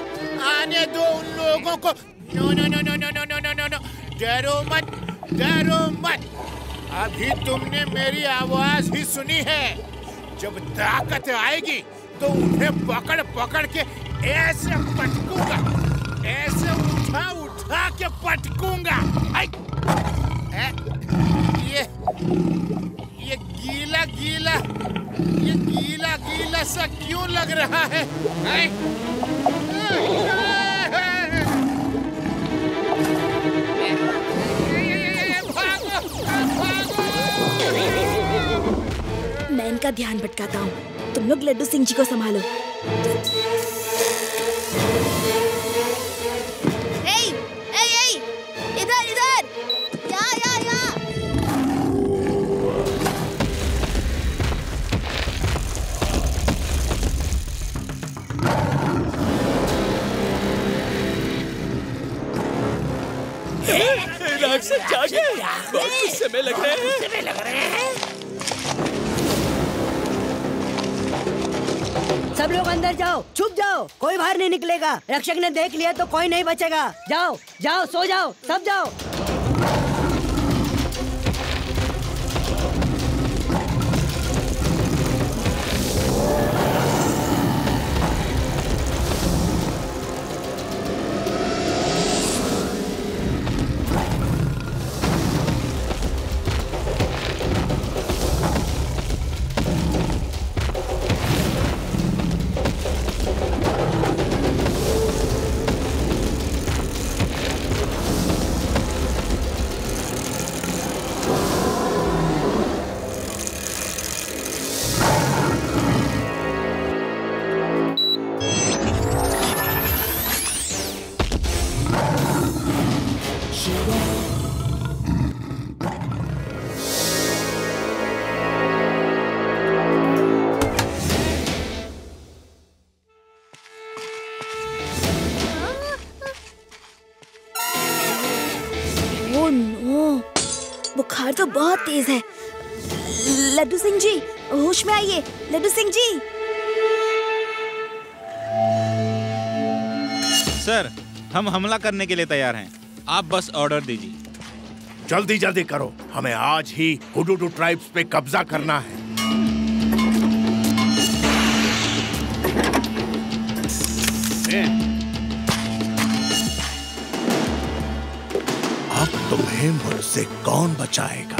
उन लोगों को। No no no no no no no no no no, डरो मत, डरो मत। अभी तुमने मेरी आवाज ही सुनी है। जब ताकत आएगी तो उन्हें पकड़ पकड़ के ऐसे पटकूंगा, ऐसे उठा उठा के पटकूंगा। ये गीला गीला, ये गीला गीला सा क्यों लग रहा है? का ध्यान भटकाता हूँ। तुम लोग लड्डू सिंह जी को संभालो। इधर इधर, यहाँ। राक्षस जागे, बहुत गुस्से में लग रहे हैं। सब लोग अंदर जाओ, छुप जाओ, कोई बाहर नहीं निकलेगा। रक्षक ने देख लिया तो कोई नहीं बचेगा। जाओ जाओ, सो जाओ, सब जाओ। बुखार तो बहुत तेज है। लड्डू सिंह जी, होश में आइए। लड्डू सिंह जी। सर, हम हमला करने के लिए तैयार हैं। आप बस ऑर्डर दीजिए। जल्दी जल्दी करो, हमें आज ही हुडुडू ट्राइब्स पे कब्जा करना है। अब तुम्हें मुझसे कौन बचाएगा?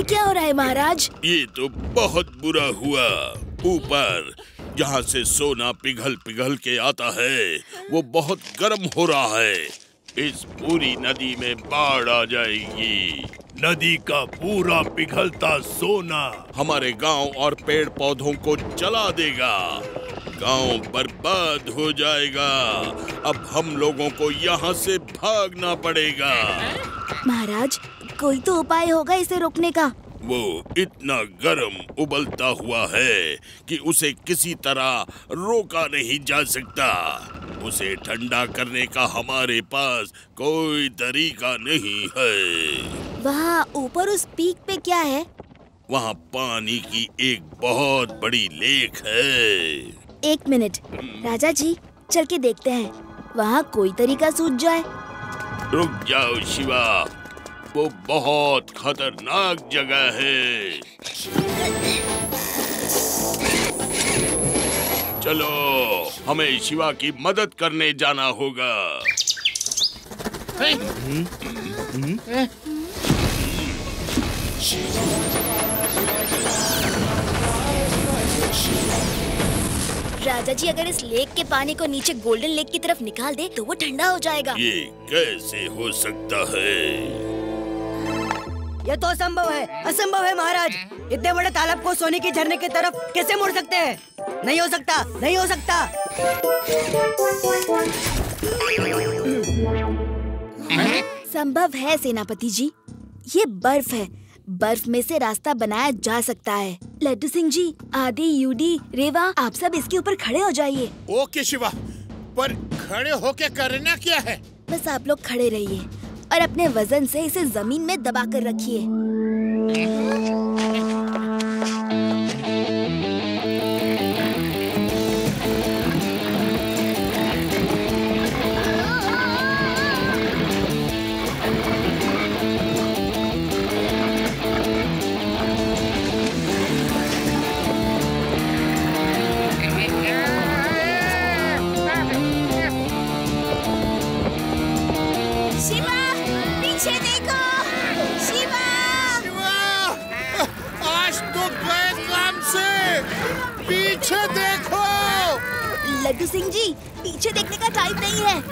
क्या हो रहा है महाराज? ये तो बहुत बुरा हुआ। ऊपर जहाँ से सोना पिघल पिघल के आता है वो बहुत गर्म हो रहा है। इस पूरी नदी में बाढ़ आ जाएगी। नदी का पूरा पिघलता सोना हमारे गांव और पेड़ पौधों को जला देगा। गांव बर्बाद हो जाएगा। अब हम लोगों को यहाँ से भागना पड़ेगा। महाराज, कोई तो उपाय होगा इसे रोकने का। वो इतना गर्म उबलता हुआ है कि उसे किसी तरह रोका नहीं जा सकता। उसे ठंडा करने का हमारे पास कोई तरीका नहीं है। वहाँ ऊपर उस पीक पे क्या है? वहाँ पानी की एक बहुत बड़ी लेक है। 1 मिनट राजा जी, चल के देखते हैं। वहाँ कोई तरीका सूझ जाए। रुक जाओ शिवा, वो बहुत खतरनाक जगह है। चलो, हमें शिवा की मदद करने जाना होगा। राजा जी, अगर इस लेक के पानी को नीचे गोल्डन लेक की तरफ निकाल दे तो वो ठंडा हो जाएगा। ये कैसे हो सकता है? ये तो असंभव है, असंभव है महाराज। इतने बड़े तालाब को सोने की झरने की तरफ कैसे मोड़ सकते हैं? नहीं हो सकता, नहीं हो सकता। संभव है सेनापति जी, ये बर्फ है। बर्फ में से रास्ता बनाया जा सकता है। लड्डू सिंह जी, आदि, यूडी, रेवा, आप सब इसके ऊपर खड़े हो जाइए। ओके शिवा, पर खड़े होके करना क्या है? बस आप लोग खड़े रहिए और अपने वजन से इसे जमीन में दबाकर रखिए। पीछे देखो शिवा। आज तो गए काम से, पीछे देखो। लड्डू सिंह जी, पीछे देखने का टाइम नहीं है।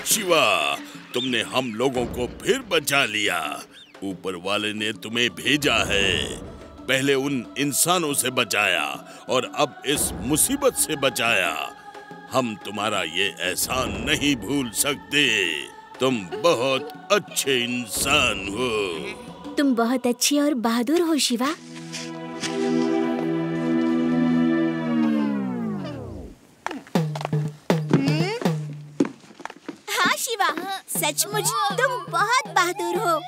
शिवा, तुमने हम लोगों को फिर बचा लिया। ऊपर वाले ने तुम्हें भेजा है। पहले उन इंसानों से बचाया और अब इस मुसीबत से बचाया। हम तुम्हारा ये एहसान नहीं भूल सकते। तुम बहुत अच्छे इंसान हो। तुम बहुत अच्छे और बहादुर हो शिवा। हाँ शिवा, सचमुच तुम बहुत बहादुर हो।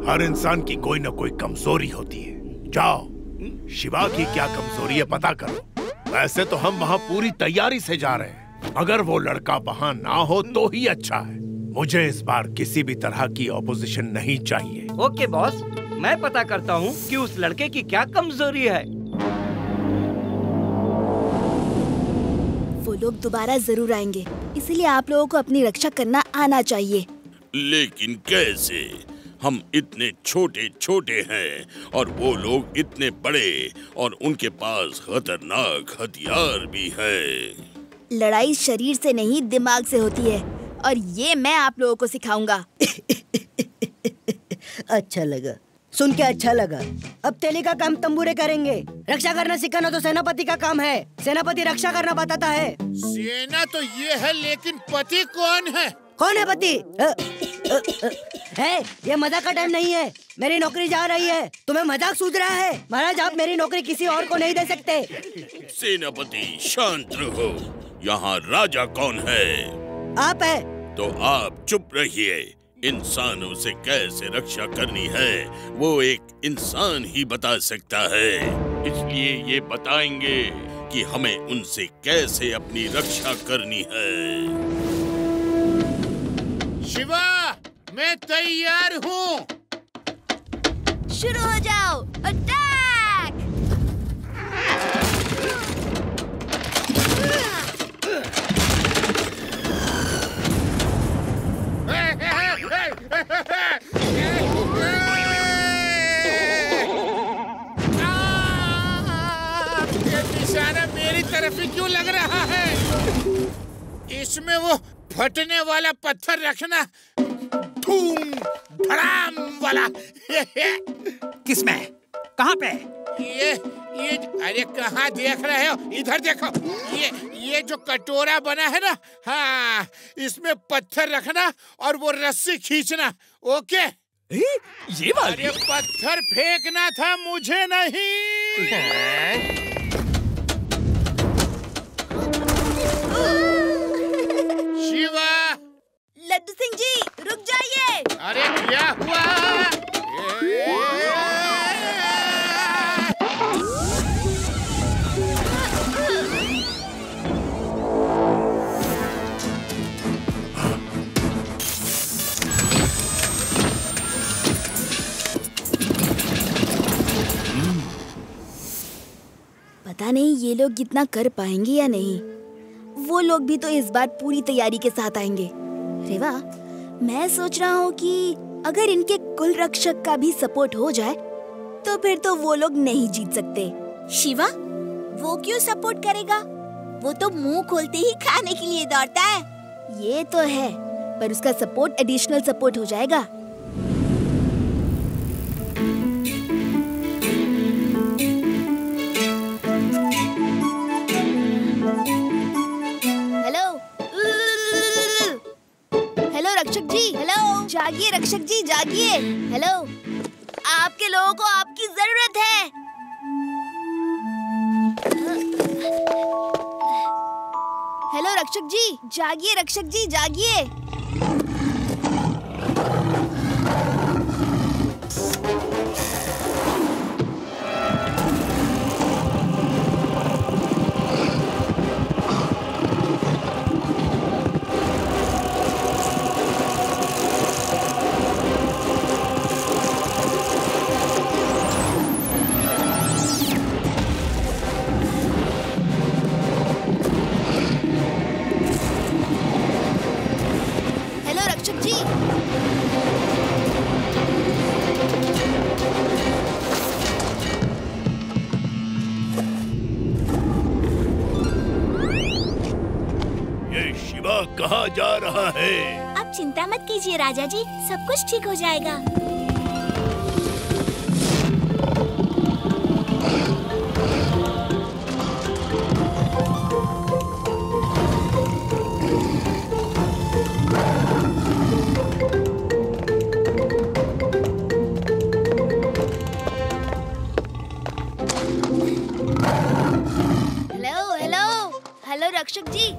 हर इंसान की कोई ना कोई कमजोरी होती है। जाओ, शिवा की क्या कमजोरी है पता करो। वैसे तो हम वहाँ पूरी तैयारी से जा रहे हैं। अगर वो लड़का वहाँ ना हो तो ही अच्छा है। मुझे इस बार किसी भी तरह की ऑपोजिशन नहीं चाहिए। ओके बॉस, मैं पता करता हूँ कि उस लड़के की क्या कमजोरी है। वो लोग दोबारा जरूर आएंगे, इसलिए आप लोगों को अपनी रक्षा करना आना चाहिए। लेकिन कैसे? हम इतने छोटे छोटे हैं और वो लोग इतने बड़े और उनके पास खतरनाक हथियार भी है। लड़ाई शरीर से नहीं दिमाग से होती है और ये मैं आप लोगों को सिखाऊंगा। अच्छा लगा, सुन के अच्छा लगा। अब तेली का काम तंबूरे करेंगे। रक्षा करना सिखाना तो सेनापति का काम है। सेनापति रक्षा करना बताता है। सेना तो ये है, लेकिन पति कौन है? कौन है पति? है, ये मजाक का टाइम नहीं है। मेरी नौकरी जा रही है। तुम्हें मजाक सूझ रहा है? महाराज, आप मेरी नौकरी किसी और को नहीं दे सकते। सेनापति शांत रहो। यहाँ राजा कौन है? आप है। तो आप चुप रहिए। इंसानों से कैसे रक्षा करनी है वो एक इंसान ही बता सकता है। इसलिए ये बताएंगे कि हमें उनसे कैसे अपनी रक्षा करनी है। शिवा, मैं तैयार हूँ। शुरू हो जाओ। अटैक! ये निशाना मेरी तरफ ही क्यों लग रहा है? इसमें वो फटने वाला पत्थर रखना। धूम धड़ाम वाला। किसमें? कहाँ पे? ये अरे कहाँ देख रहे हो? इधर देखो। ये जो कटोरा बना है ना, हाँ, इसमें पत्थर रखना और वो रस्सी खींचना। ओके? ये बात? अरे पत्थर फेंकना था, मुझे नहीं। शिवा! लड्डू सिंह जी, रुक जाइए। अरे क्या हुआ? पता नहीं ये लोग इतना कर पाएंगे या नहीं। वो लोग भी तो इस बार पूरी तैयारी के साथ आएंगे। रेवा, मैं सोच रहा हूँ कि अगर इनके कुल रक्षक का भी सपोर्ट हो जाए तो फिर तो वो लोग नहीं जीत सकते। शिवा, वो क्यों सपोर्ट करेगा? वो तो मुंह खोलते ही खाने के लिए दौड़ता है। ये तो है, पर उसका सपोर्ट एडिशनल सपोर्ट हो जाएगा। हेलो रक्षक जी, हेलो, जागिए रक्षक जी, जागिए। हेलो, आपके लोगों को आपकी जरूरत है। हेलो रक्षक जी, जागिए रक्षक जी, जागिए। कहाँ जा रहा है? आप चिंता मत कीजिए राजा जी, सब कुछ ठीक हो जाएगा। हेलो हेलो हेलो रक्षक जी।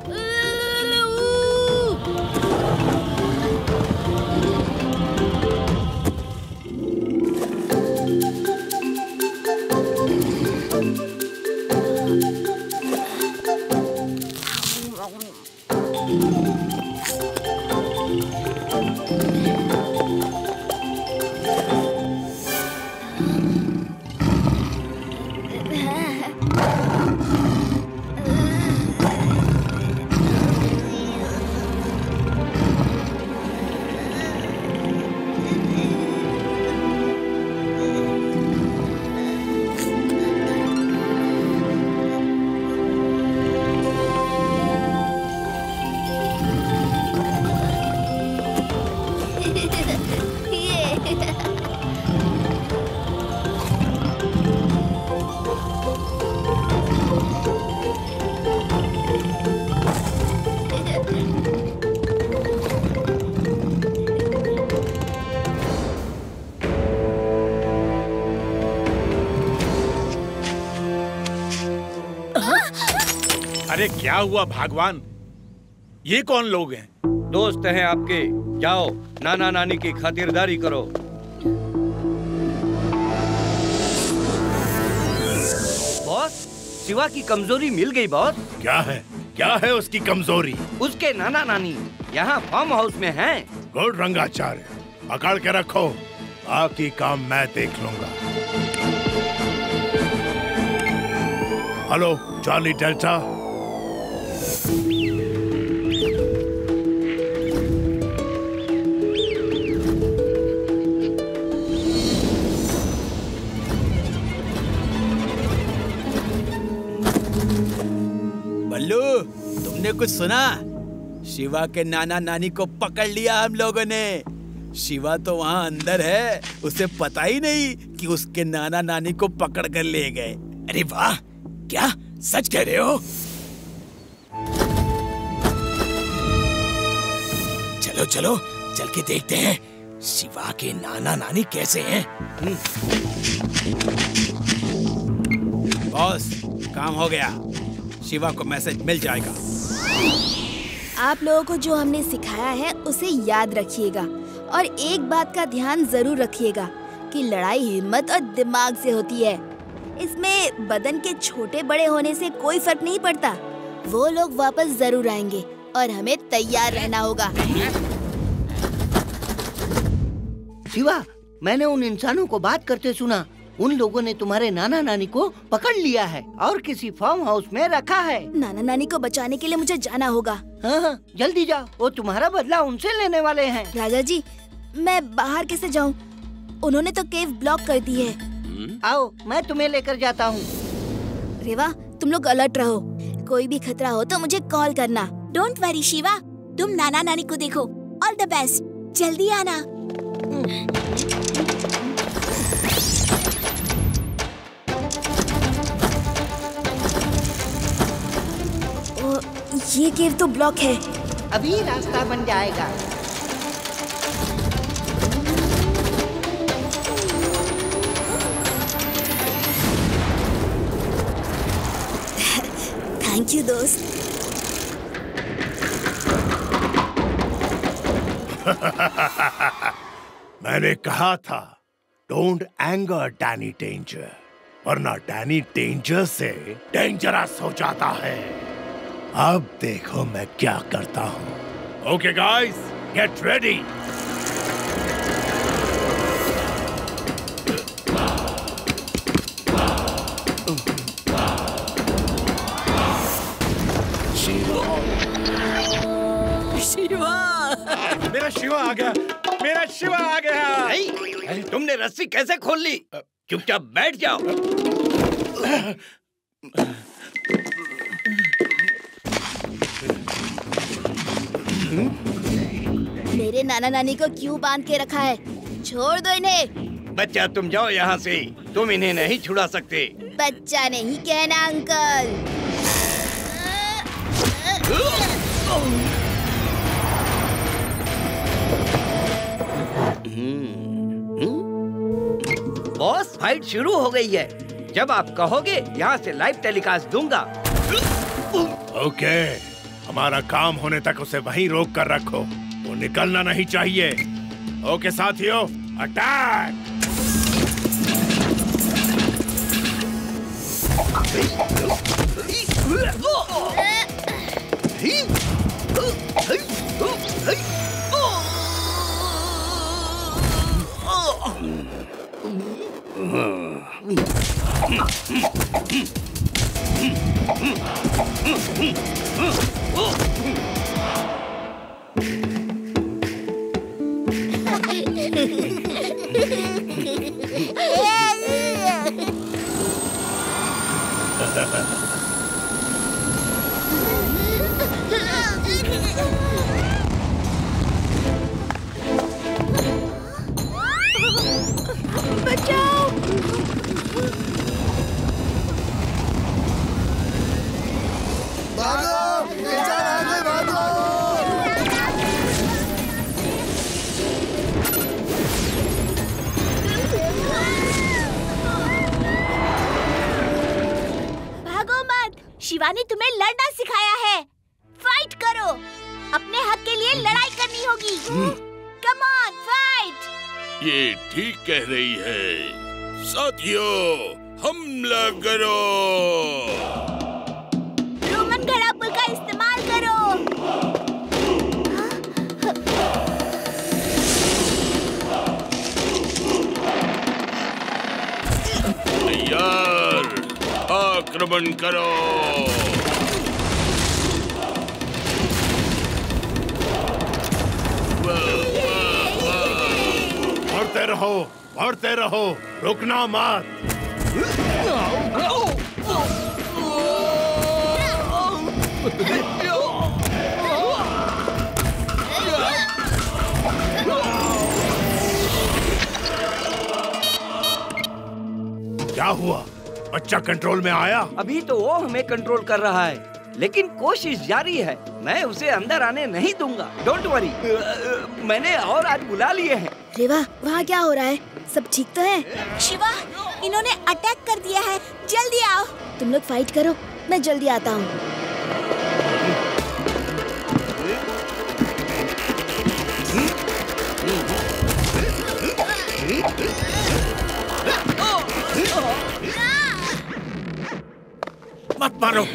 अरे क्या हुआ भगवान, ये कौन लोग हैं? दोस्त हैं आपके, जाओ नाना नानी की खातिरदारी करो। बॉस, शिवा की कमजोरी मिल गई बॉस। क्या है उसकी कमजोरी? उसके नाना नानी यहाँ फार्म हाउस में हैं। गुड रंगाचार्य, पकड़ के रखो, बाकी काम मैं देख लूंगा। Hello Charlie delta. बल्लू, तुमने कुछ सुना? शिवा के नाना नानी को पकड़ लिया हम लोगों ने। शिवा तो वहाँ अंदर है, उसे पता ही नहीं कि उसके नाना नानी को पकड़ कर ले गए। अरे वाह, क्या सच कह रहे हो? चलो चलो चल के देखते हैं शिवा के नाना नानी कैसे हैं। बॉस, काम हो गया, शिवा को मैसेज मिल जाएगा। आप लोगों को जो हमने सिखाया है उसे याद रखिएगा और एक बात का ध्यान जरूर रखिएगा कि लड़ाई हिम्मत और दिमाग से होती है। इसमें बदन के छोटे बड़े होने से कोई फर्क नहीं पड़ता। वो लोग वापस जरूर आएंगे और हमें तैयार रहना होगा। शिवा, मैंने उन इंसानों को बात करते सुना। उन लोगों ने तुम्हारे नाना नानी को पकड़ लिया है और किसी फार्म हाउस में रखा है। नाना नानी को बचाने के लिए मुझे जाना होगा। हाँ, जल्दी जाओ, वो तुम्हारा बदला उनसे लेने वाले हैं। राजा जी, मैं बाहर कैसे जाऊँ? उन्होंने तो केव ब्लॉक कर दी है। आओ, मैं तुम्हें लेकर जाता हूँ। रेवा, तुम लोग अलर्ट रहो, कोई भी खतरा हो तो मुझे कॉल करना। डोंट वरी शिवा, तुम नाना नानी को देखो। ऑल द बेस्ट, जल्दी आना। ये केव तो ब्लॉक है। अभी रास्ता बन जाएगा। थैंक यू दोस्त। मैंने कहा था डोंट एंगर डैनी डेंजर, वरना डैनी डेंजर से डेंजरस हो जाता है। अब देखो मैं क्या करता हूँ। Okay guys, get ready. Shiva, मेरा शिवा आ गया, मेरा शिवा आ गया। तुमने रस्सी कैसे खोल ली? चुपचाप बैठ जाओ। मेरे नाना नानी को क्यों बांध के रखा है? छोड़ दो इन्हें। बच्चा तुम जाओ यहाँ से, तुम इन्हें नहीं छुड़ा सकते। बच्चा नहीं कहना अंकल। बॉस, फाइट शुरू हो गई है। जब आप कहोगे यहाँ से लाइव टेलीकास्ट दूंगा। ओके, हमारा काम होने तक उसे वहीं रोक कर रखो, वो निकलना नहीं चाहिए। ओके साथियों, अटैक! बचाओ! भागो मत, शिवा ने तुम्हें लड़ना सिखाया है। फाइट करो, अपने हक के लिए लड़ाई करनी होगी। Come on, fight! ये ठीक कह रही है। साथियों, हमला करो! रोमन घड़ा पुल का इस्तेमाल करो। तैयार, आक्रमण करो! बढ़ते रहो, बढ़ते रहो, रुकना मत। क्या हुआ? बच्चा कंट्रोल में आया? अभी तो वो हमें कंट्रोल कर रहा है, लेकिन कोशिश जारी है। मैं उसे अंदर आने नहीं दूंगा। डोंट वरी, मैंने और आज बुला लिए हैं। रेवा, वहाँ क्या हो रहा है? सब ठीक तो है? शिवा, इन्होंने अटैक कर दिया है, जल्दी आओ। तुम लोग फाइट करो, मैं जल्दी आता हूँ। मत मारो।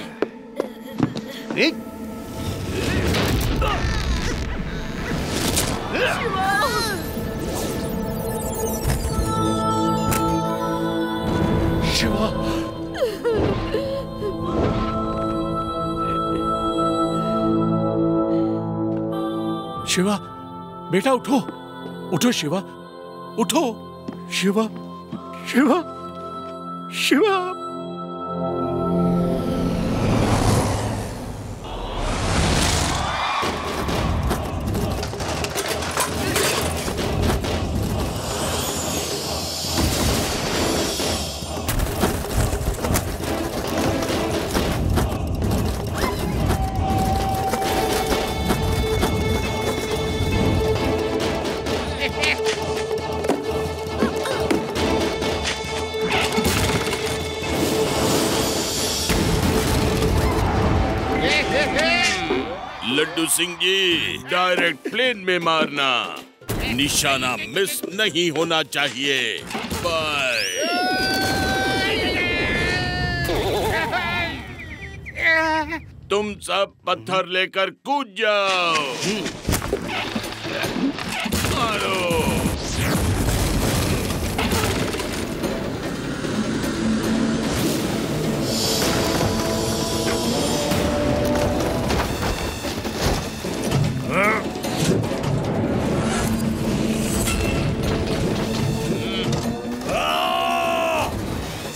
शिवा, शिवा, बेटा उठो, उठो शिवा, उठो शिवा, शिवा, शिवा। लड्डू सिंह जी, डायरेक्ट प्लेन में मारना, निशाना मिस नहीं होना चाहिए। बाय। तुम सब पत्थर लेकर कूद जाओ। मारो।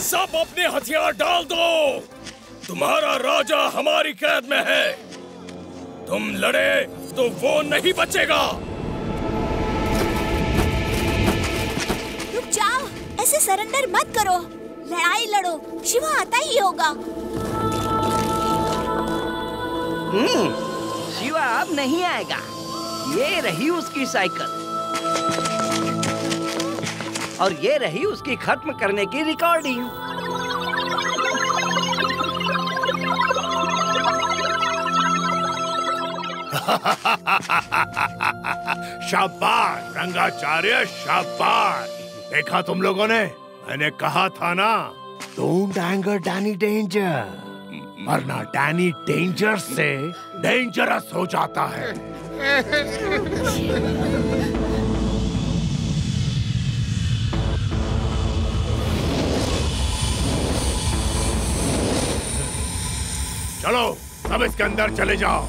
सब अपने हथियार डाल दो। तुम्हारा राजा हमारी कैद में है। तुम लड़े तो वो नहीं बचेगा। रुक जाओ, ऐसे सरेंडर मत करो। लड़ाई लड़ो, शिवा आता ही होगा। शिवा अब नहीं आएगा। ये रही उसकी साइकिल और ये रही उसकी खत्म करने की रिकॉर्डिंग। शाबाश रंगाचार्य, शाबाश। देखा तुम लोगों ने, मैंने कहा था ना, डोंट एंगर डैनी डेंजर, वरना डैनी डेंजर से डेंजरस हो जाता है। चलो सब इसके अंदर चले जाओ।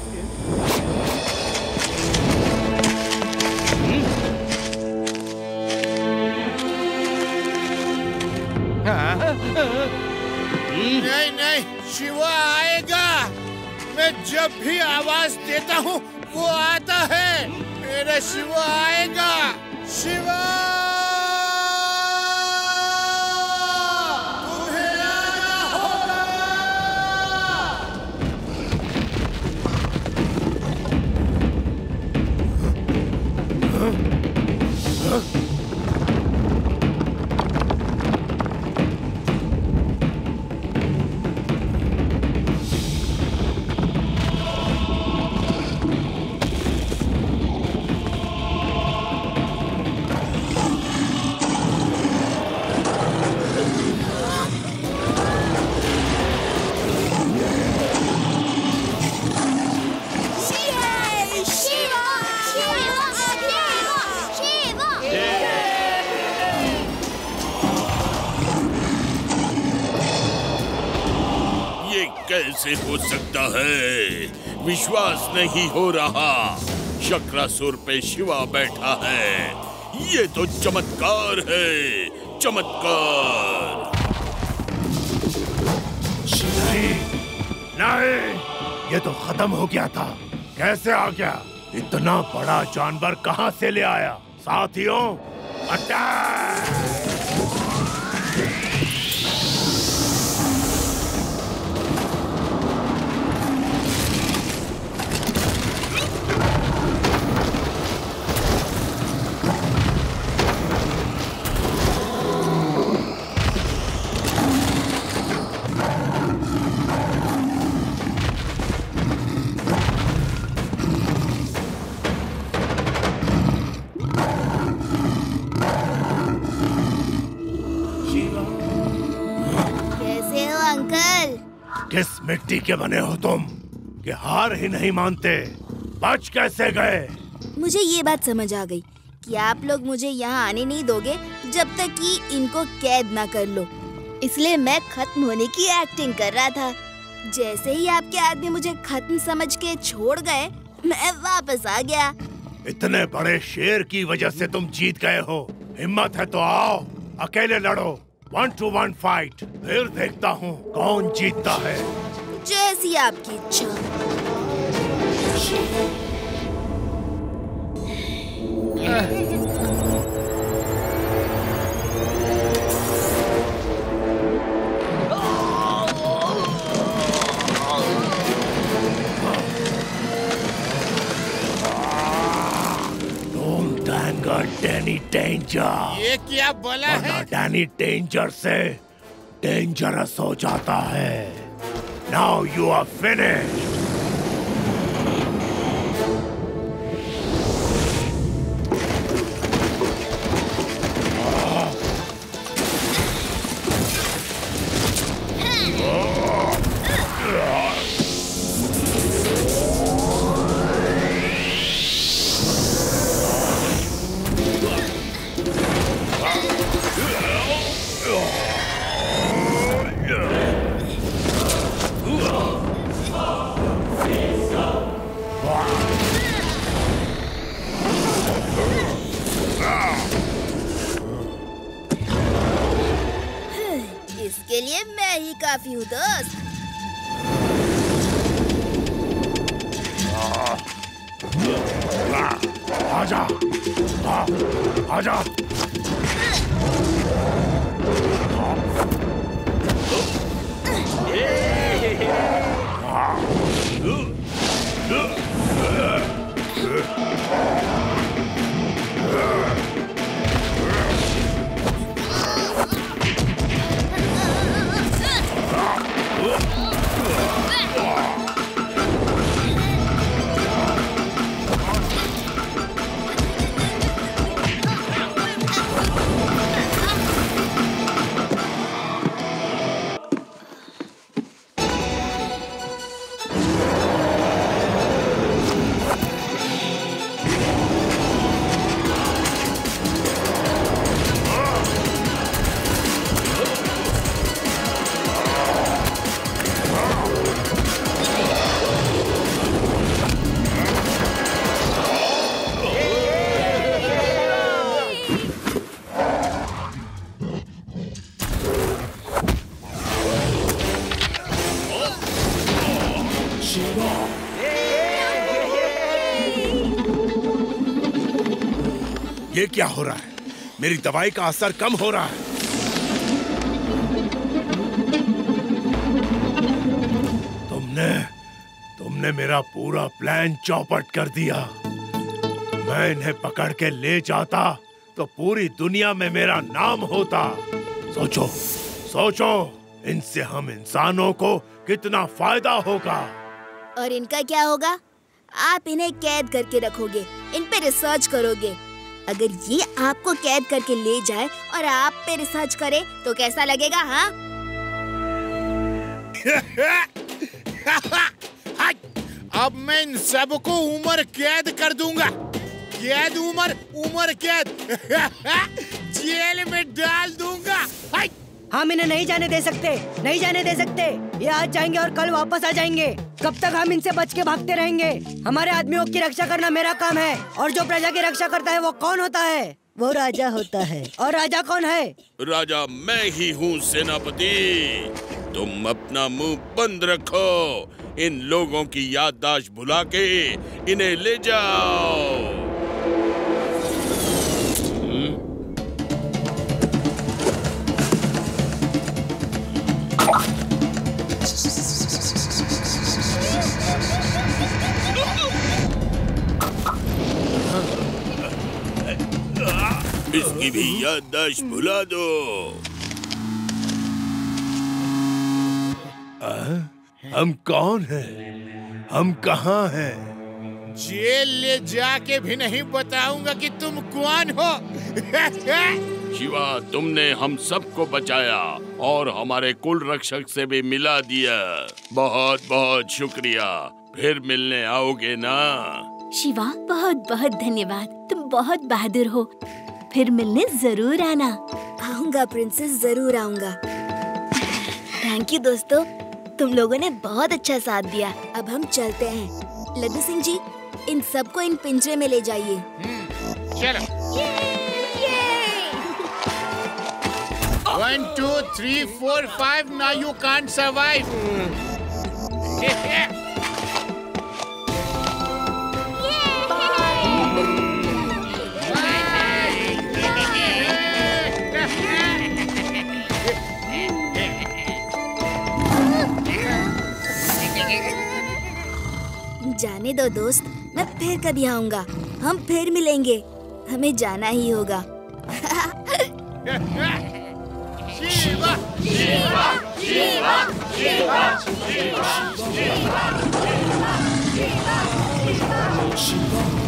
नहीं नहीं, शिवा आएगा। मैं जब भी आवाज देता हूँ वो आता है। मेरा शिवा आएगा। शिवा तुम्हें आना होगा। कैसे हो सकता है? विश्वास नहीं हो रहा। शक्रासुर पे शिवा बैठा है। ये तो चमत्कार है, चमत्कार। नहीं, नहीं, ये तो खत्म हो गया था। कैसे आ गया? इतना बड़ा जानवर कहाँ से ले आया? साथियों, अटैक! किस मिट्टी के बने हो तुम कि हार ही नहीं मानते? बच कैसे गए? मुझे ये बात समझ आ गई कि आप लोग मुझे यहाँ आने नहीं दोगे जब तक कि इनको कैद ना कर लो। इसलिए मैं खत्म होने की एक्टिंग कर रहा था। जैसे ही आपके आदमी मुझे खत्म समझ के छोड़ गए, मैं वापस आ गया। इतने बड़े शेर की वजह से तुम जीत गए हो। हिम्मत है तो आओ, अकेले लड़ो। 1 to 1 फाइट। फिर देखता हूँ कौन जीतता है। जैसी आपकी इच्छा। Danny danger. ये क्या बोला है? डैनी डेंजर से डेंजरस हो जाता है। Now you are finished. काफी हूँ दोस्त। आजा, आजा। ये क्या हो रहा है? मेरी दवाई का असर कम हो रहा है। तुमने मेरा पूरा प्लान चौपट कर दिया। मैं इन्हें पकड़ के ले जाता तो पूरी दुनिया में मेरा नाम होता। सोचो, सोचो, इनसे हम इंसानों को कितना फायदा होगा। और इनका क्या होगा? आप इन्हें कैद करके रखोगे, इन पे रिसर्च करोगे। अगर ये आपको कैद करके ले जाए और आप पे रिसर्च करे तो कैसा लगेगा? हाँ? अब मैं इन सबको उम्र कैद कर दूंगा। कैद, उम्र कैद। जेल में डाल दूंगा। हम इन्हें नहीं जाने दे सकते, नहीं जाने दे सकते। ये आज जाएंगे और कल वापस आ जाएंगे। कब तक हम इनसे बच के भागते रहेंगे? हमारे आदमियों की रक्षा करना मेरा काम है। और जो प्रजा की रक्षा करता है वो कौन होता है? वो राजा होता है। और राजा कौन है? राजा मैं ही हूँ सेनापति। तुम अपना मुंह बंद रखो। इन लोगों की याददाश्त भुला के इन्हें ले जाओ। इसकी भी याददाश्त भुला दो। हम कौन हैं? हम कहाँ हैं? जेल ले जाके भी नहीं बताऊंगा कि तुम कौन हो। शिवा, तुमने हम सबको बचाया और हमारे कुल रक्षक से भी मिला दिया। बहुत बहुत शुक्रिया। फिर मिलने आओगे ना? शिवा, बहुत बहुत धन्यवाद। तुम बहुत बहादुर हो। फिर मिलने जरूर आना। आऊंगा प्रिंसेस, जरूर आऊंगा। थैंक यू दोस्तों, तुम लोगों ने बहुत अच्छा साथ दिया। अब हम चलते हैं। लड्डू सिंह जी, इन सबको इन पिंजरे में ले जाइए। चलो। 1 2 3 4 5 now you can't survive. जाने दो दोस्त, मैं फिर कभी आऊंगा। हम फिर मिलेंगे। हमें जाना ही होगा। शिवा, शिवा, शिवा, शिवा, शिवा, शिवा, शिवा, शिवा, शिवा।